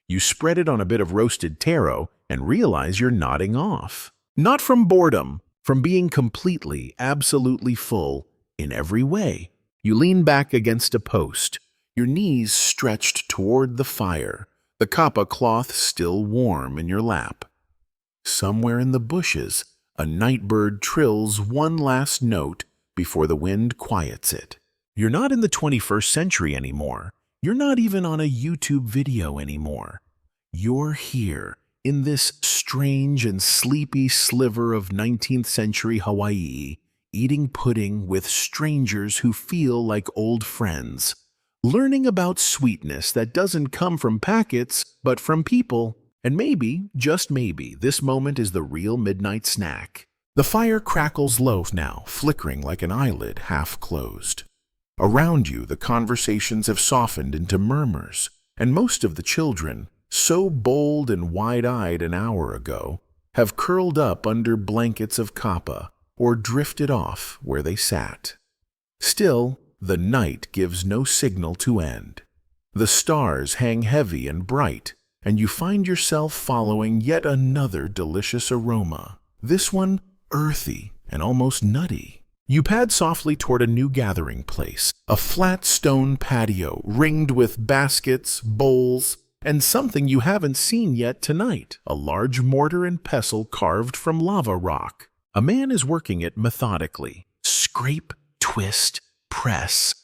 You spread it on a bit of roasted taro and realize you're nodding off. Not from boredom, from being completely, absolutely full in every way. You lean back against a post, your knees stretched toward the fire, the kapa cloth still warm in your lap. Somewhere in the bushes, a night bird trills one last note before the wind quiets it. You're not in the 21st century anymore. You're not even on a YouTube video anymore. You're here, in this strange and sleepy sliver of 19th century Hawaii, eating pudding with strangers who feel like old friends, learning about sweetness that doesn't come from packets, but from people. And maybe, just maybe, this moment is the real midnight snack. The fire crackles low now, flickering like an eyelid half closed. Around you, the conversations have softened into murmurs, and most of the children, so bold and wide-eyed an hour ago, have curled up under blankets of kapa, or drifted off where they sat. Still, the night gives no signal to end. The stars hang heavy and bright, and you find yourself following yet another delicious aroma, this one earthy and almost nutty. You pad softly toward a new gathering place, a flat stone patio ringed with baskets, bowls, and something you haven't seen yet tonight, a large mortar and pestle carved from lava rock. A man is working it methodically. Scrape, twist, press.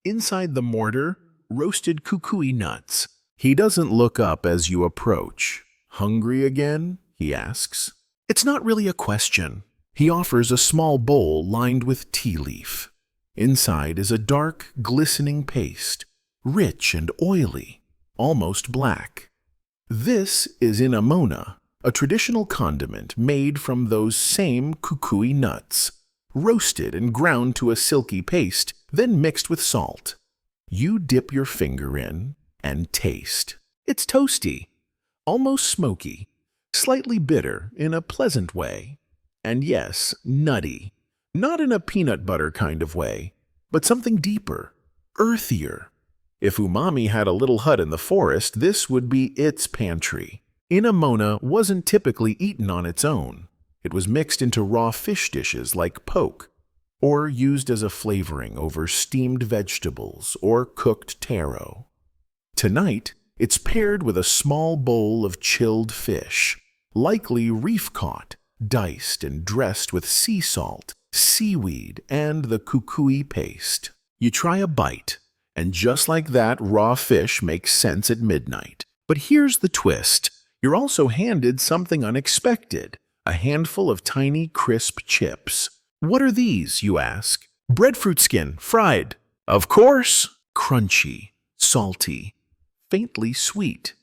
Inside the mortar, roasted kukui nuts. He doesn't look up as you approach. "Hungry again?" he asks. It's not really a question. He offers a small bowl lined with tea leaf. Inside is a dark, glistening paste, rich and oily, almost black. This is inamona, a traditional condiment made from those same kukui nuts, roasted and ground to a silky paste, then mixed with salt. You dip your finger in and taste. It's toasty, almost smoky, slightly bitter in a pleasant way. And yes, nutty. Not in a peanut butter kind of way, but something deeper, earthier. If umami had a little hut in the forest, this would be its pantry. Inamona wasn't typically eaten on its own. It was mixed into raw fish dishes like poke, or used as a flavoring over steamed vegetables or cooked taro. Tonight, it's paired with a small bowl of chilled fish, likely reef-caught, diced and dressed with sea salt, seaweed, and the kukui paste. You try a bite, and just like that, raw fish makes sense at midnight. But here's the twist. You're also handed something unexpected, a handful of tiny, crisp chips. "What are these?" you ask. "Breadfruit skin, fried." "Of course." Crunchy, salty, faintly sweet.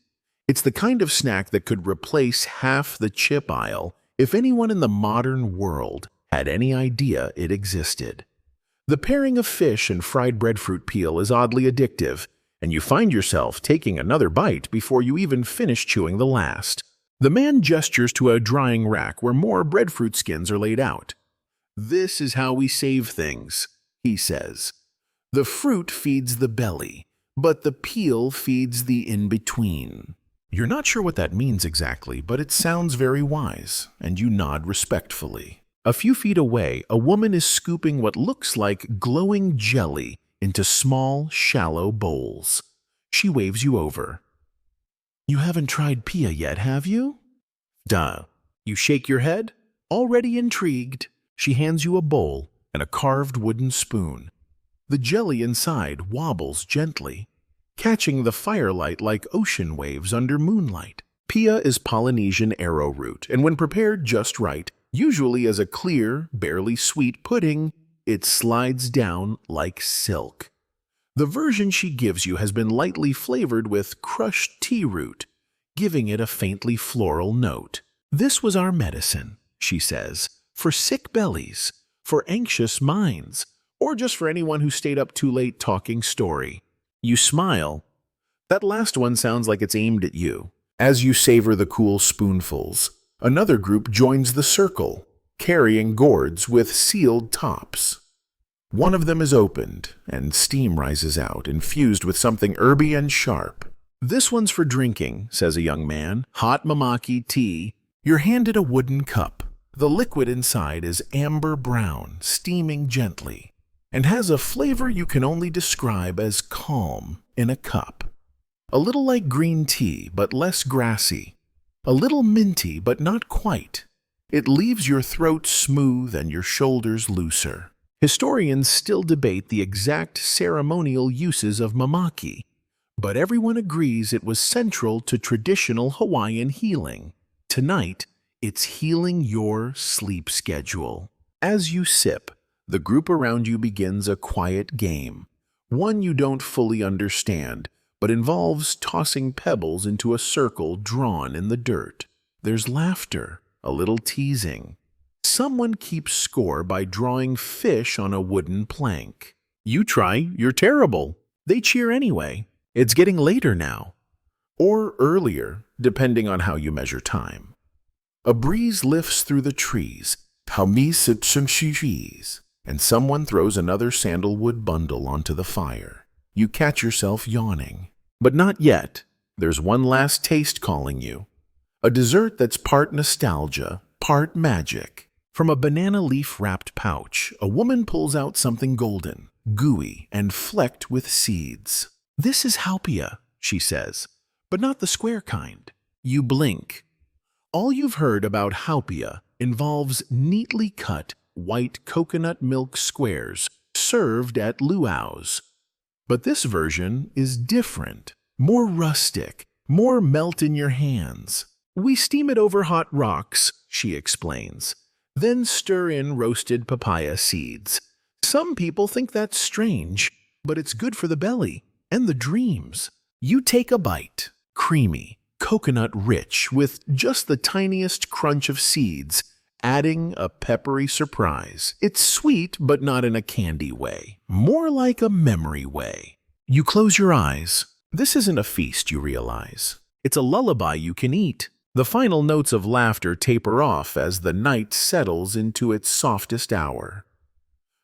It's the kind of snack that could replace half the chip aisle if anyone in the modern world had any idea it existed. The pairing of fish and fried breadfruit peel is oddly addictive, and you find yourself taking another bite before you even finish chewing the last. The man gestures to a drying rack where more breadfruit skins are laid out. "This is how we save things," he says. "The fruit feeds the belly, but the peel feeds the in-between." You're not sure what that means exactly, but it sounds very wise, and you nod respectfully. A few feet away, a woman is scooping what looks like glowing jelly into small, shallow bowls. She waves you over. "You haven't tried pia yet, have you?" "Duh." You shake your head? Already intrigued, she hands you a bowl and a carved wooden spoon. The jelly inside wobbles gently, catching the firelight like ocean waves under moonlight. Pia is Polynesian arrowroot, and when prepared just right, usually as a clear, barely sweet pudding, it slides down like silk. The version she gives you has been lightly flavored with crushed tea root, giving it a faintly floral note. "This was our medicine," she says, "for sick bellies, for anxious minds, or just for anyone who stayed up too late talking story." You smile. That last one sounds like it's aimed at you. As you savor the cool spoonfuls, another group joins the circle, carrying gourds with sealed tops. One of them is opened, and steam rises out, infused with something herby and sharp. "This one's for drinking," says a young man. "Hot mamaki tea." You're handed a wooden cup. The liquid inside is amber brown, steaming gently, and has a flavor you can only describe as calm in a cup. A little like green tea, but less grassy. A little minty, but not quite. It leaves your throat smooth and your shoulders looser. Historians still debate the exact ceremonial uses of mamaki, but everyone agrees it was central to traditional Hawaiian healing. Tonight, it's healing your sleep schedule. As you sip, the group around you begins a quiet game, one you don't fully understand, but involves tossing pebbles into a circle drawn in the dirt. There's laughter, a little teasing. Someone keeps score by drawing fish on a wooden plank. You try, you're terrible. They cheer anyway. It's getting later now. Or earlier, depending on how you measure time. A breeze lifts through the trees, and someone throws another sandalwood bundle onto the fire. You catch yourself yawning. But not yet. There's one last taste calling you. A dessert that's part nostalgia, part magic. From a banana leaf-wrapped pouch, a woman pulls out something golden, gooey, and flecked with seeds. "This is haupia," she says, "but not the square kind." You blink. All you've heard about haupia involves neatly cut white coconut milk squares served at luau's. But this version is different, more rustic, more melt in your hands. "We steam it over hot rocks," she explains, "then stir in roasted papaya seeds. Some people think that's strange, but it's good for the belly and the dreams." You take a bite, creamy, coconut-rich, with just the tiniest crunch of seeds, adding a peppery surprise. It's sweet, but not in a candy way, more like a memory way. You close your eyes. This isn't a feast, you realize. It's a lullaby you can eat. The final notes of laughter taper off as the night settles into its softest hour.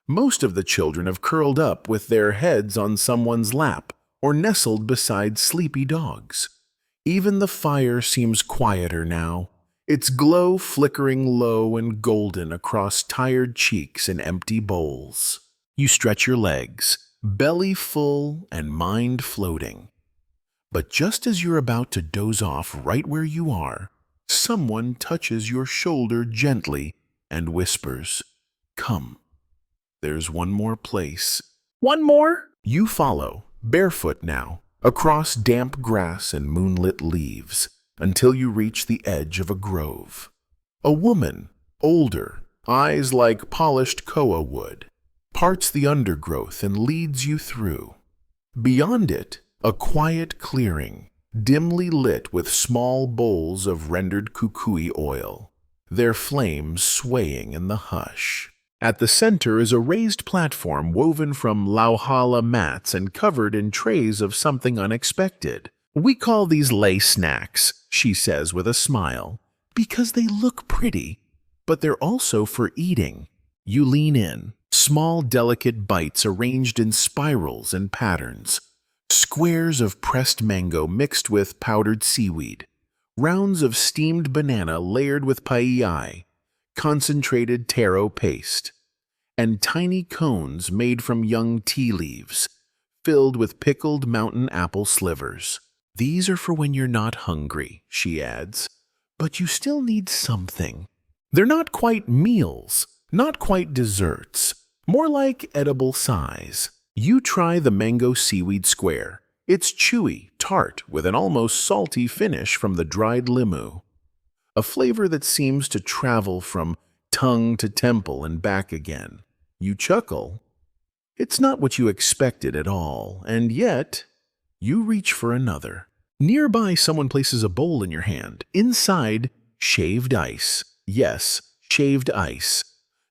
Most of the children have curled up with their heads on someone's lap or nestled beside sleepy dogs. Even the fire seems quieter now, its glow flickering low and golden across tired cheeks and empty bowls. You stretch your legs, belly full and mind floating. But just as you're about to doze off right where you are, someone touches your shoulder gently and whispers, "Come. There's one more place." "One more?" You follow, barefoot now, across damp grass and moonlit leaves, until you reach the edge of a grove. A woman, older, eyes like polished koa wood, parts the undergrowth and leads you through. Beyond it, a quiet clearing, dimly lit with small bowls of rendered kukui oil, their flames swaying in the hush. At the center is a raised platform woven from lauhala mats and covered in trays of something unexpected. "We call these lei snacks," she says with a smile, "because they look pretty, but they're also for eating." You lean in, small delicate bites arranged in spirals and patterns, squares of pressed mango mixed with powdered seaweed, rounds of steamed banana layered with paella, concentrated taro paste, and tiny cones made from young tea leaves, filled with pickled mountain apple slivers. "These are for when you're not hungry," she adds, "but you still need something." They're not quite meals, not quite desserts, more like edible size. You try the mango seaweed square. It's chewy, tart, with an almost salty finish from the dried limu. A flavor that seems to travel from tongue to temple and back again. You chuckle. It's not what you expected at all, and yet you reach for another. Nearby, someone places a bowl in your hand. Inside, shaved ice. Yes, shaved ice.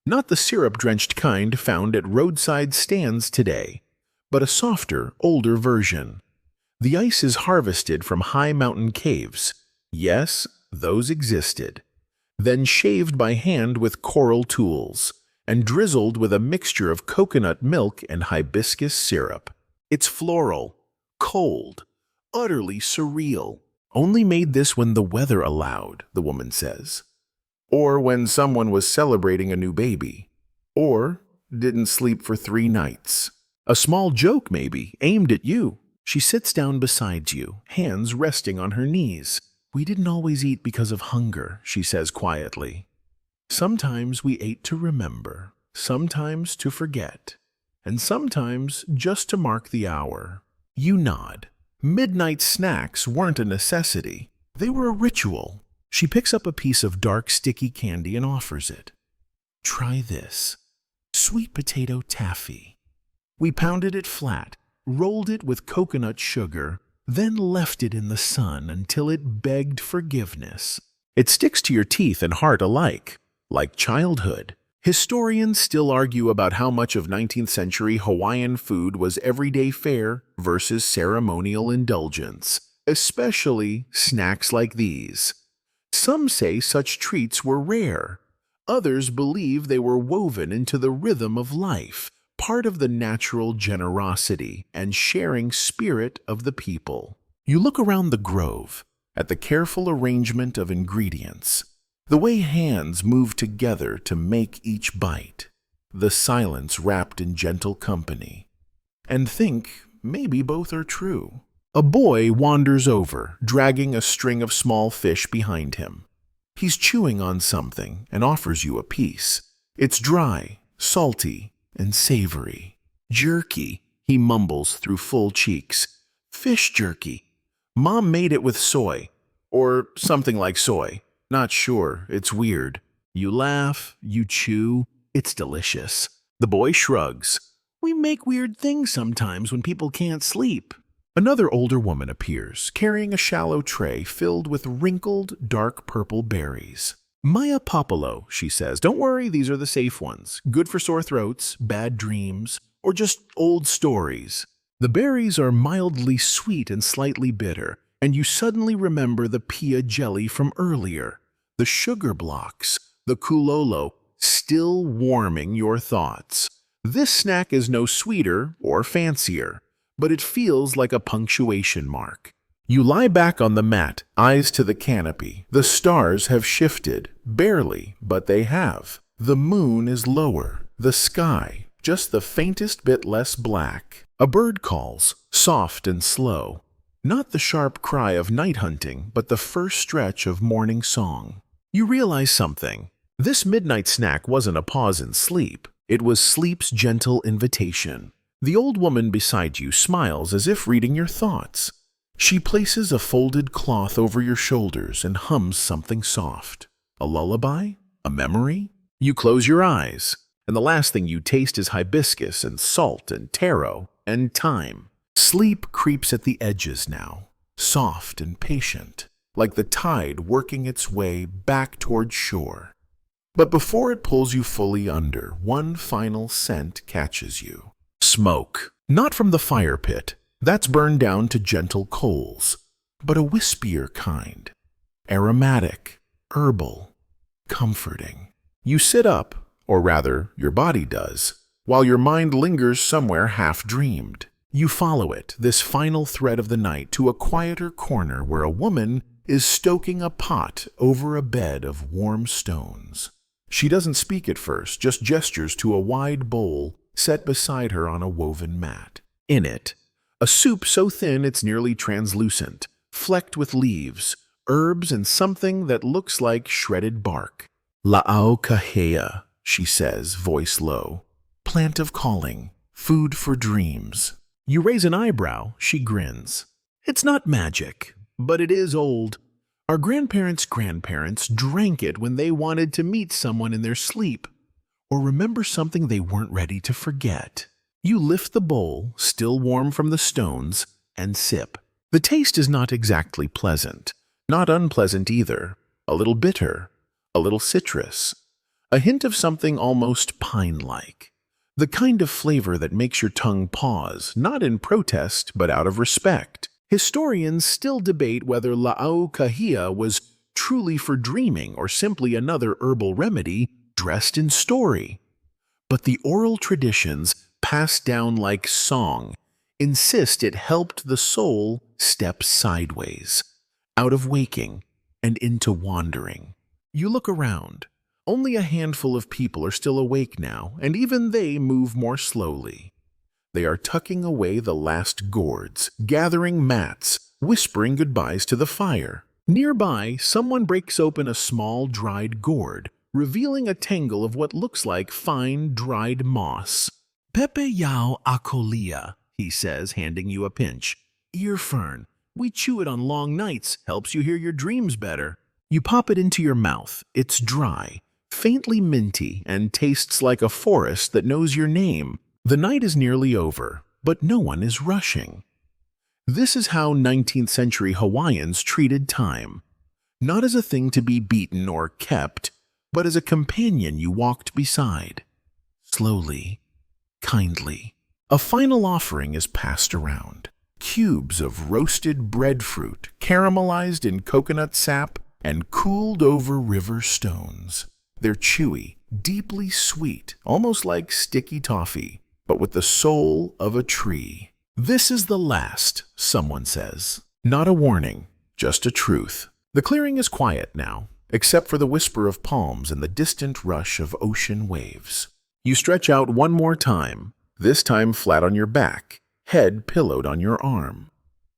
Not the syrup-drenched kind found at roadside stands today, but a softer, older version. The ice is harvested from high mountain caves. Yes, those existed. Then shaved by hand with coral tools, and drizzled with a mixture of coconut milk and hibiscus syrup. It's floral, cold, utterly surreal. "Only made this when the weather allowed," the woman says. Or when someone was celebrating a new baby. Or didn't sleep for 3 nights. A small joke, maybe, aimed at you. She sits down beside you, hands resting on her knees. "We didn't always eat because of hunger," she says quietly. "Sometimes we ate to remember, sometimes to forget, and sometimes just to mark the hour." You nod. Midnight snacks weren't a necessity. They were a ritual. She picks up a piece of dark, sticky candy and offers it. "Try this. Sweet potato taffy." We pounded it flat, rolled it with coconut sugar, then left it in the sun until it begged forgiveness. It sticks to your teeth and heart alike, like childhood. Historians still argue about how much of 19th century Hawaiian food was everyday fare versus ceremonial indulgence, especially snacks like these. Some say such treats were rare. Others believe they were woven into the rhythm of life, part of the natural generosity and sharing spirit of the people. You look around the grove, at the careful arrangement of ingredients, the way hands move together to make each bite, the silence wrapped in gentle company, and think maybe both are true. A boy wanders over, dragging a string of small fish behind him. He's chewing on something and offers you a piece. It's dry, salty, and savory. Jerky, he mumbles through full cheeks. Fish jerky. Mom made it with soy. Or something like soy. Not sure, it's weird. You laugh, you chew, it's delicious. The boy shrugs. We make weird things sometimes when people can't sleep. Another older woman appears, carrying a shallow tray filled with wrinkled, dark purple berries. Maya Popolo, she says, don't worry, these are the safe ones. Good for sore throats, bad dreams, or just old stories. The berries are mildly sweet and slightly bitter, and you suddenly remember the pia jelly from earlier, the sugar blocks, the kulolo, still warming your thoughts. This snack is no sweeter or fancier, but it feels like a punctuation mark. You lie back on the mat, eyes to the canopy. The stars have shifted, barely, but they have. The moon is lower, the sky just the faintest bit less black. A bird calls, soft and slow. Not the sharp cry of night hunting, but the first stretch of morning song. You realize something. This midnight snack wasn't a pause in sleep. It was sleep's gentle invitation. The old woman beside you smiles as if reading your thoughts. She places a folded cloth over your shoulders and hums something soft. A lullaby? A memory? You close your eyes, and the last thing you taste is hibiscus and salt and taro and thyme. Sleep creeps at the edges now, soft and patient, like the tide working its way back toward shore. But before it pulls you fully under, one final scent catches you. Smoke. Not from the fire pit. That's burned down to gentle coals, but a wispier kind. Aromatic, herbal, comforting. You sit up, or rather, your body does, while your mind lingers somewhere half-dreamed. You follow it, this final thread of the night, to a quieter corner where a woman is stoking a pot over a bed of warm stones. She doesn't speak at first, just gestures to a wide bowl set beside her on a woven mat. In it, a soup so thin it's nearly translucent, flecked with leaves, herbs, and something that looks like shredded bark. La'au kahea, she says, voice low. Plant of calling, food for dreams. You raise an eyebrow, she grins. It's not magic, but it is old. Our grandparents' grandparents drank it when they wanted to meet someone in their sleep, or remember something they weren't ready to forget. You lift the bowl, still warm from the stones, and sip. The taste is not exactly pleasant, not unpleasant either. A little bitter, a little citrus, a hint of something almost pine-like. The kind of flavor that makes your tongue pause, not in protest, but out of respect. Historians still debate whether La'au kahea was truly for dreaming or simply another herbal remedy dressed in story. But the oral traditions, passed down like song, insist it helped the soul step sideways, out of waking and into wandering. You look around. Only a handful of people are still awake now, and even they move more slowly. They are tucking away the last gourds, gathering mats, whispering goodbyes to the fire. Nearby, someone breaks open a small dried gourd, revealing a tangle of what looks like fine dried moss. Pepe yao acolia, he says, handing you a pinch. Ear fern. We chew it on long nights, helps you hear your dreams better. You pop it into your mouth. It's dry, faintly minty, and tastes like a forest that knows your name. The night is nearly over, but no one is rushing. This is how 19th century Hawaiians treated time. Not as a thing to be beaten or kept, but as a companion you walked beside. Slowly, kindly. A final offering is passed around. Cubes of roasted breadfruit, caramelized in coconut sap and cooled over river stones. They're chewy, deeply sweet, almost like sticky toffee, but with the soul of a tree. This is the last, someone says. Not a warning, just a truth. The clearing is quiet now, except for the whisper of palms and the distant rush of ocean waves. You stretch out one more time, this time flat on your back, head pillowed on your arm.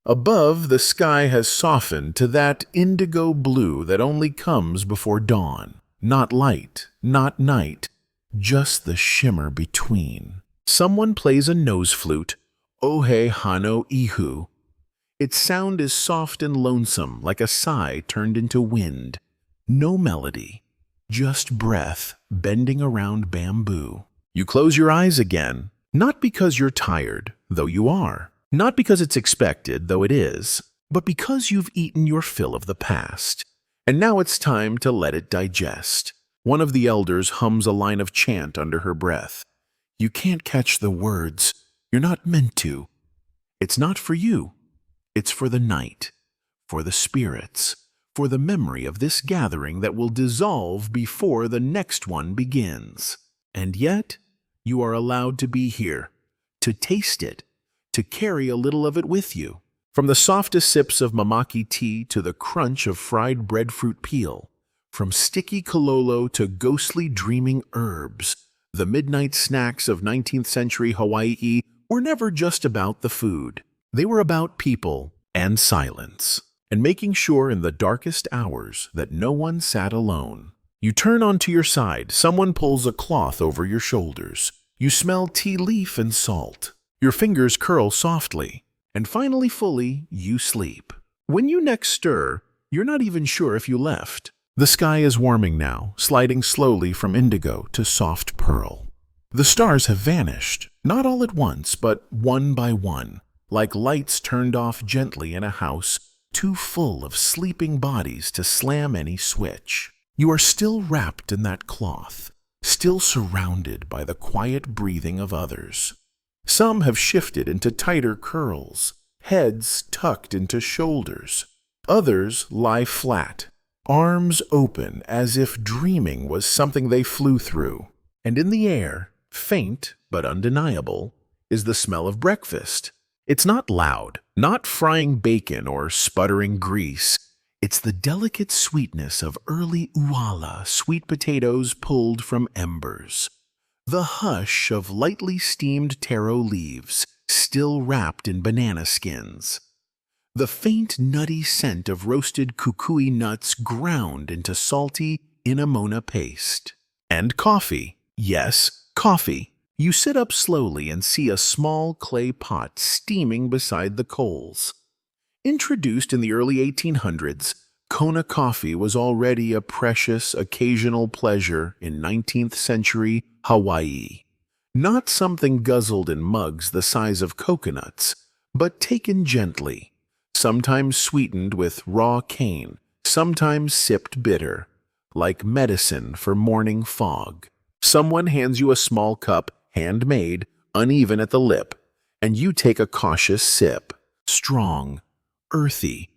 Above, the sky has softened to that indigo blue that only comes before dawn. Not light, not night, just the shimmer between. Someone plays a nose flute, Ohe Hano Ihu. Its sound is soft and lonesome, like a sigh turned into wind. No melody, just breath bending around bamboo. You close your eyes again, not because you're tired, though you are. Not because it's expected, though it is, but because you've eaten your fill of the past. And now it's time to let it digest. One of the elders hums a line of chant under her breath. You can't catch the words. You're not meant to. It's not for you. It's for the night, for the spirits, for the memory of this gathering that will dissolve before the next one begins. And yet, you are allowed to be here, to taste it, to carry a little of it with you. From the softest sips of mamaki tea to the crunch of fried breadfruit peel, from sticky kololo to ghostly dreaming herbs, the midnight snacks of 19th century Hawaii were never just about the food. They were about people and silence, and making sure in the darkest hours that no one sat alone. You turn onto your side, someone pulls a cloth over your shoulders. You smell tea leaf and salt. Your fingers curl softly, and finally fully, you sleep. When you next stir, you're not even sure if you left. The sky is warming now, sliding slowly from indigo to soft pearl. The stars have vanished, not all at once, but one by one, like lights turned off gently in a house too full of sleeping bodies to slam any switch. You are still wrapped in that cloth, still surrounded by the quiet breathing of others. Some have shifted into tighter curls, heads tucked into shoulders. Others lie flat, arms open as if dreaming was something they flew through. And in the air, faint but undeniable, is the smell of breakfast. It's not loud, not frying bacon or sputtering grease. It's the delicate sweetness of early uala sweet potatoes pulled from embers. The hush of lightly steamed taro leaves, still wrapped in banana skins. The faint nutty scent of roasted kukui nuts ground into salty inamona paste. And coffee. Yes, coffee. You sit up slowly and see a small clay pot steaming beside the coals. Introduced in the early 1800s, Kona coffee was already a precious, occasional pleasure in 19th century Hawaii. Not something guzzled in mugs the size of coconuts, but taken gently, sometimes sweetened with raw cane, sometimes sipped bitter, like medicine for morning fog. Someone hands you a small cup, handmade, uneven at the lip, and you take a cautious sip. Strong, earthy,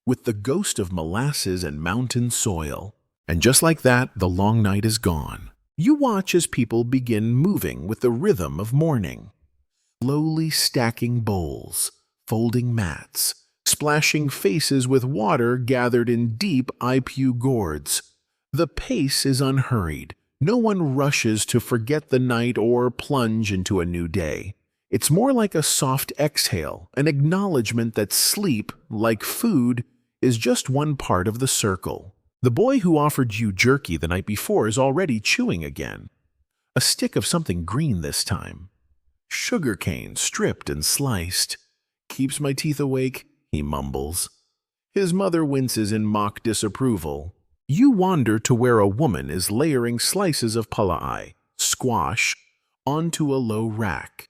with the ghost of molasses and mountain soil. And just like that, the long night is gone. You watch as people begin moving with the rhythm of morning, slowly stacking bowls, folding mats, splashing faces with water gathered in deep ipu gourds. The pace is unhurried. No one rushes to forget the night or plunge into a new day. It's more like a soft exhale, an acknowledgement that sleep, like food, is just one part of the circle. The boy who offered you jerky the night before is already chewing again. A stick of something green this time. Sugar cane stripped and sliced. Keeps my teeth awake, he mumbles. His mother winces in mock disapproval. You wander to where a woman is layering slices of pala'ai, squash, onto a low rack.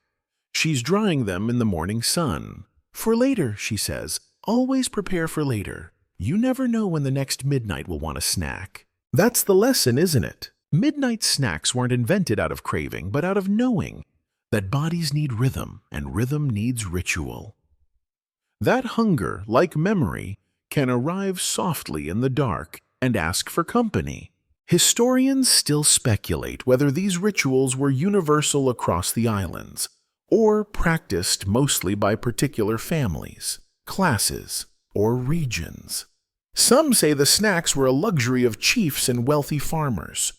She's drying them in the morning sun. For later, she says. Always prepare for later. You never know when the next midnight will want a snack. That's the lesson, isn't it? Midnight snacks weren't invented out of craving, but out of knowing that bodies need rhythm and rhythm needs ritual. That hunger, like memory, can arrive softly in the dark and ask for company. Historians still speculate whether these rituals were universal across the islands, or practiced mostly by particular families, classes, or regions. Some say the snacks were a luxury of chiefs and wealthy farmers.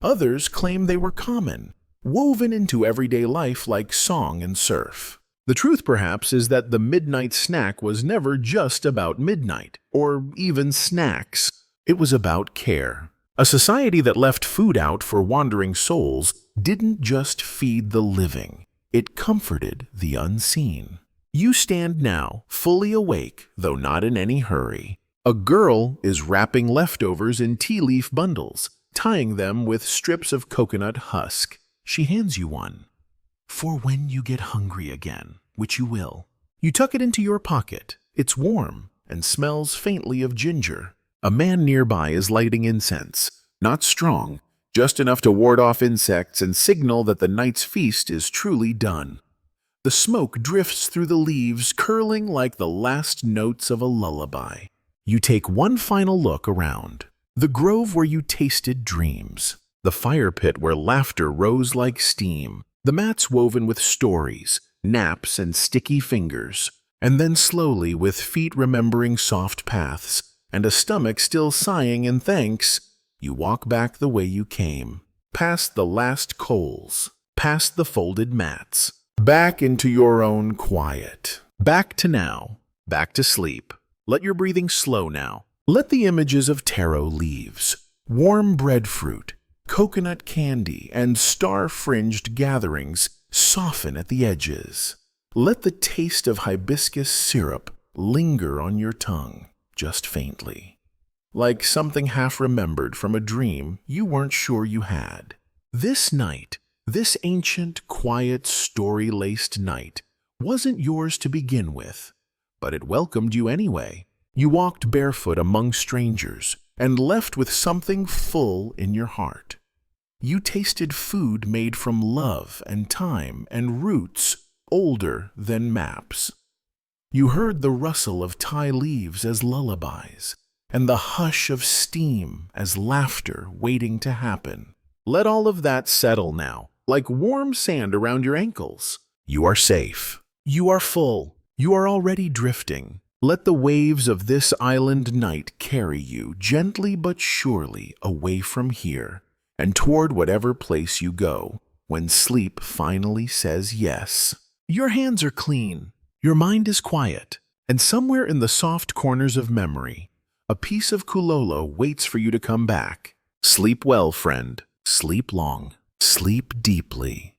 Others claim they were common, woven into everyday life like song and surf. The truth, perhaps, is that the midnight snack was never just about midnight, or even snacks. It was about care. A society that left food out for wandering souls didn't just feed the living. It comforted the unseen. You stand now, fully awake, though not in any hurry. A girl is wrapping leftovers in tea leaf bundles, tying them with strips of coconut husk. She hands you one. For when you get hungry again, which you will. You tuck it into your pocket. It's warm and smells faintly of ginger. A man nearby is lighting incense, not strong, just enough to ward off insects and signal that the night's feast is truly done. The smoke drifts through the leaves, curling like the last notes of a lullaby. You take one final look around. The grove where you tasted dreams. The fire pit where laughter rose like steam. The mats woven with stories, naps, and sticky fingers. And then slowly, with feet remembering soft paths, and a stomach still sighing in thanks, you walk back the way you came, past the last coals, past the folded mats, back into your own quiet, back to now, back to sleep. Let your breathing slow now. Let the images of taro leaves, warm breadfruit, coconut candy, and star-fringed gatherings soften at the edges. Let the taste of hibiscus syrup linger on your tongue, just faintly, like something half-remembered from a dream you weren't sure you had. This night, this ancient, quiet, story-laced night, wasn't yours to begin with, but it welcomed you anyway. You walked barefoot among strangers and left with something full in your heart. You tasted food made from love and time and roots older than maps. You heard the rustle of Thai leaves as lullabies, and the hush of steam as laughter waiting to happen. Let all of that settle now, like warm sand around your ankles. You are safe. You are full. You are already drifting. Let the waves of this island night carry you gently but surely away from here and toward whatever place you go when sleep finally says yes. Your hands are clean. Your mind is quiet, and somewhere in the soft corners of memory, a piece of Kulolo waits for you to come back. Sleep well, friend. Sleep long. Sleep deeply.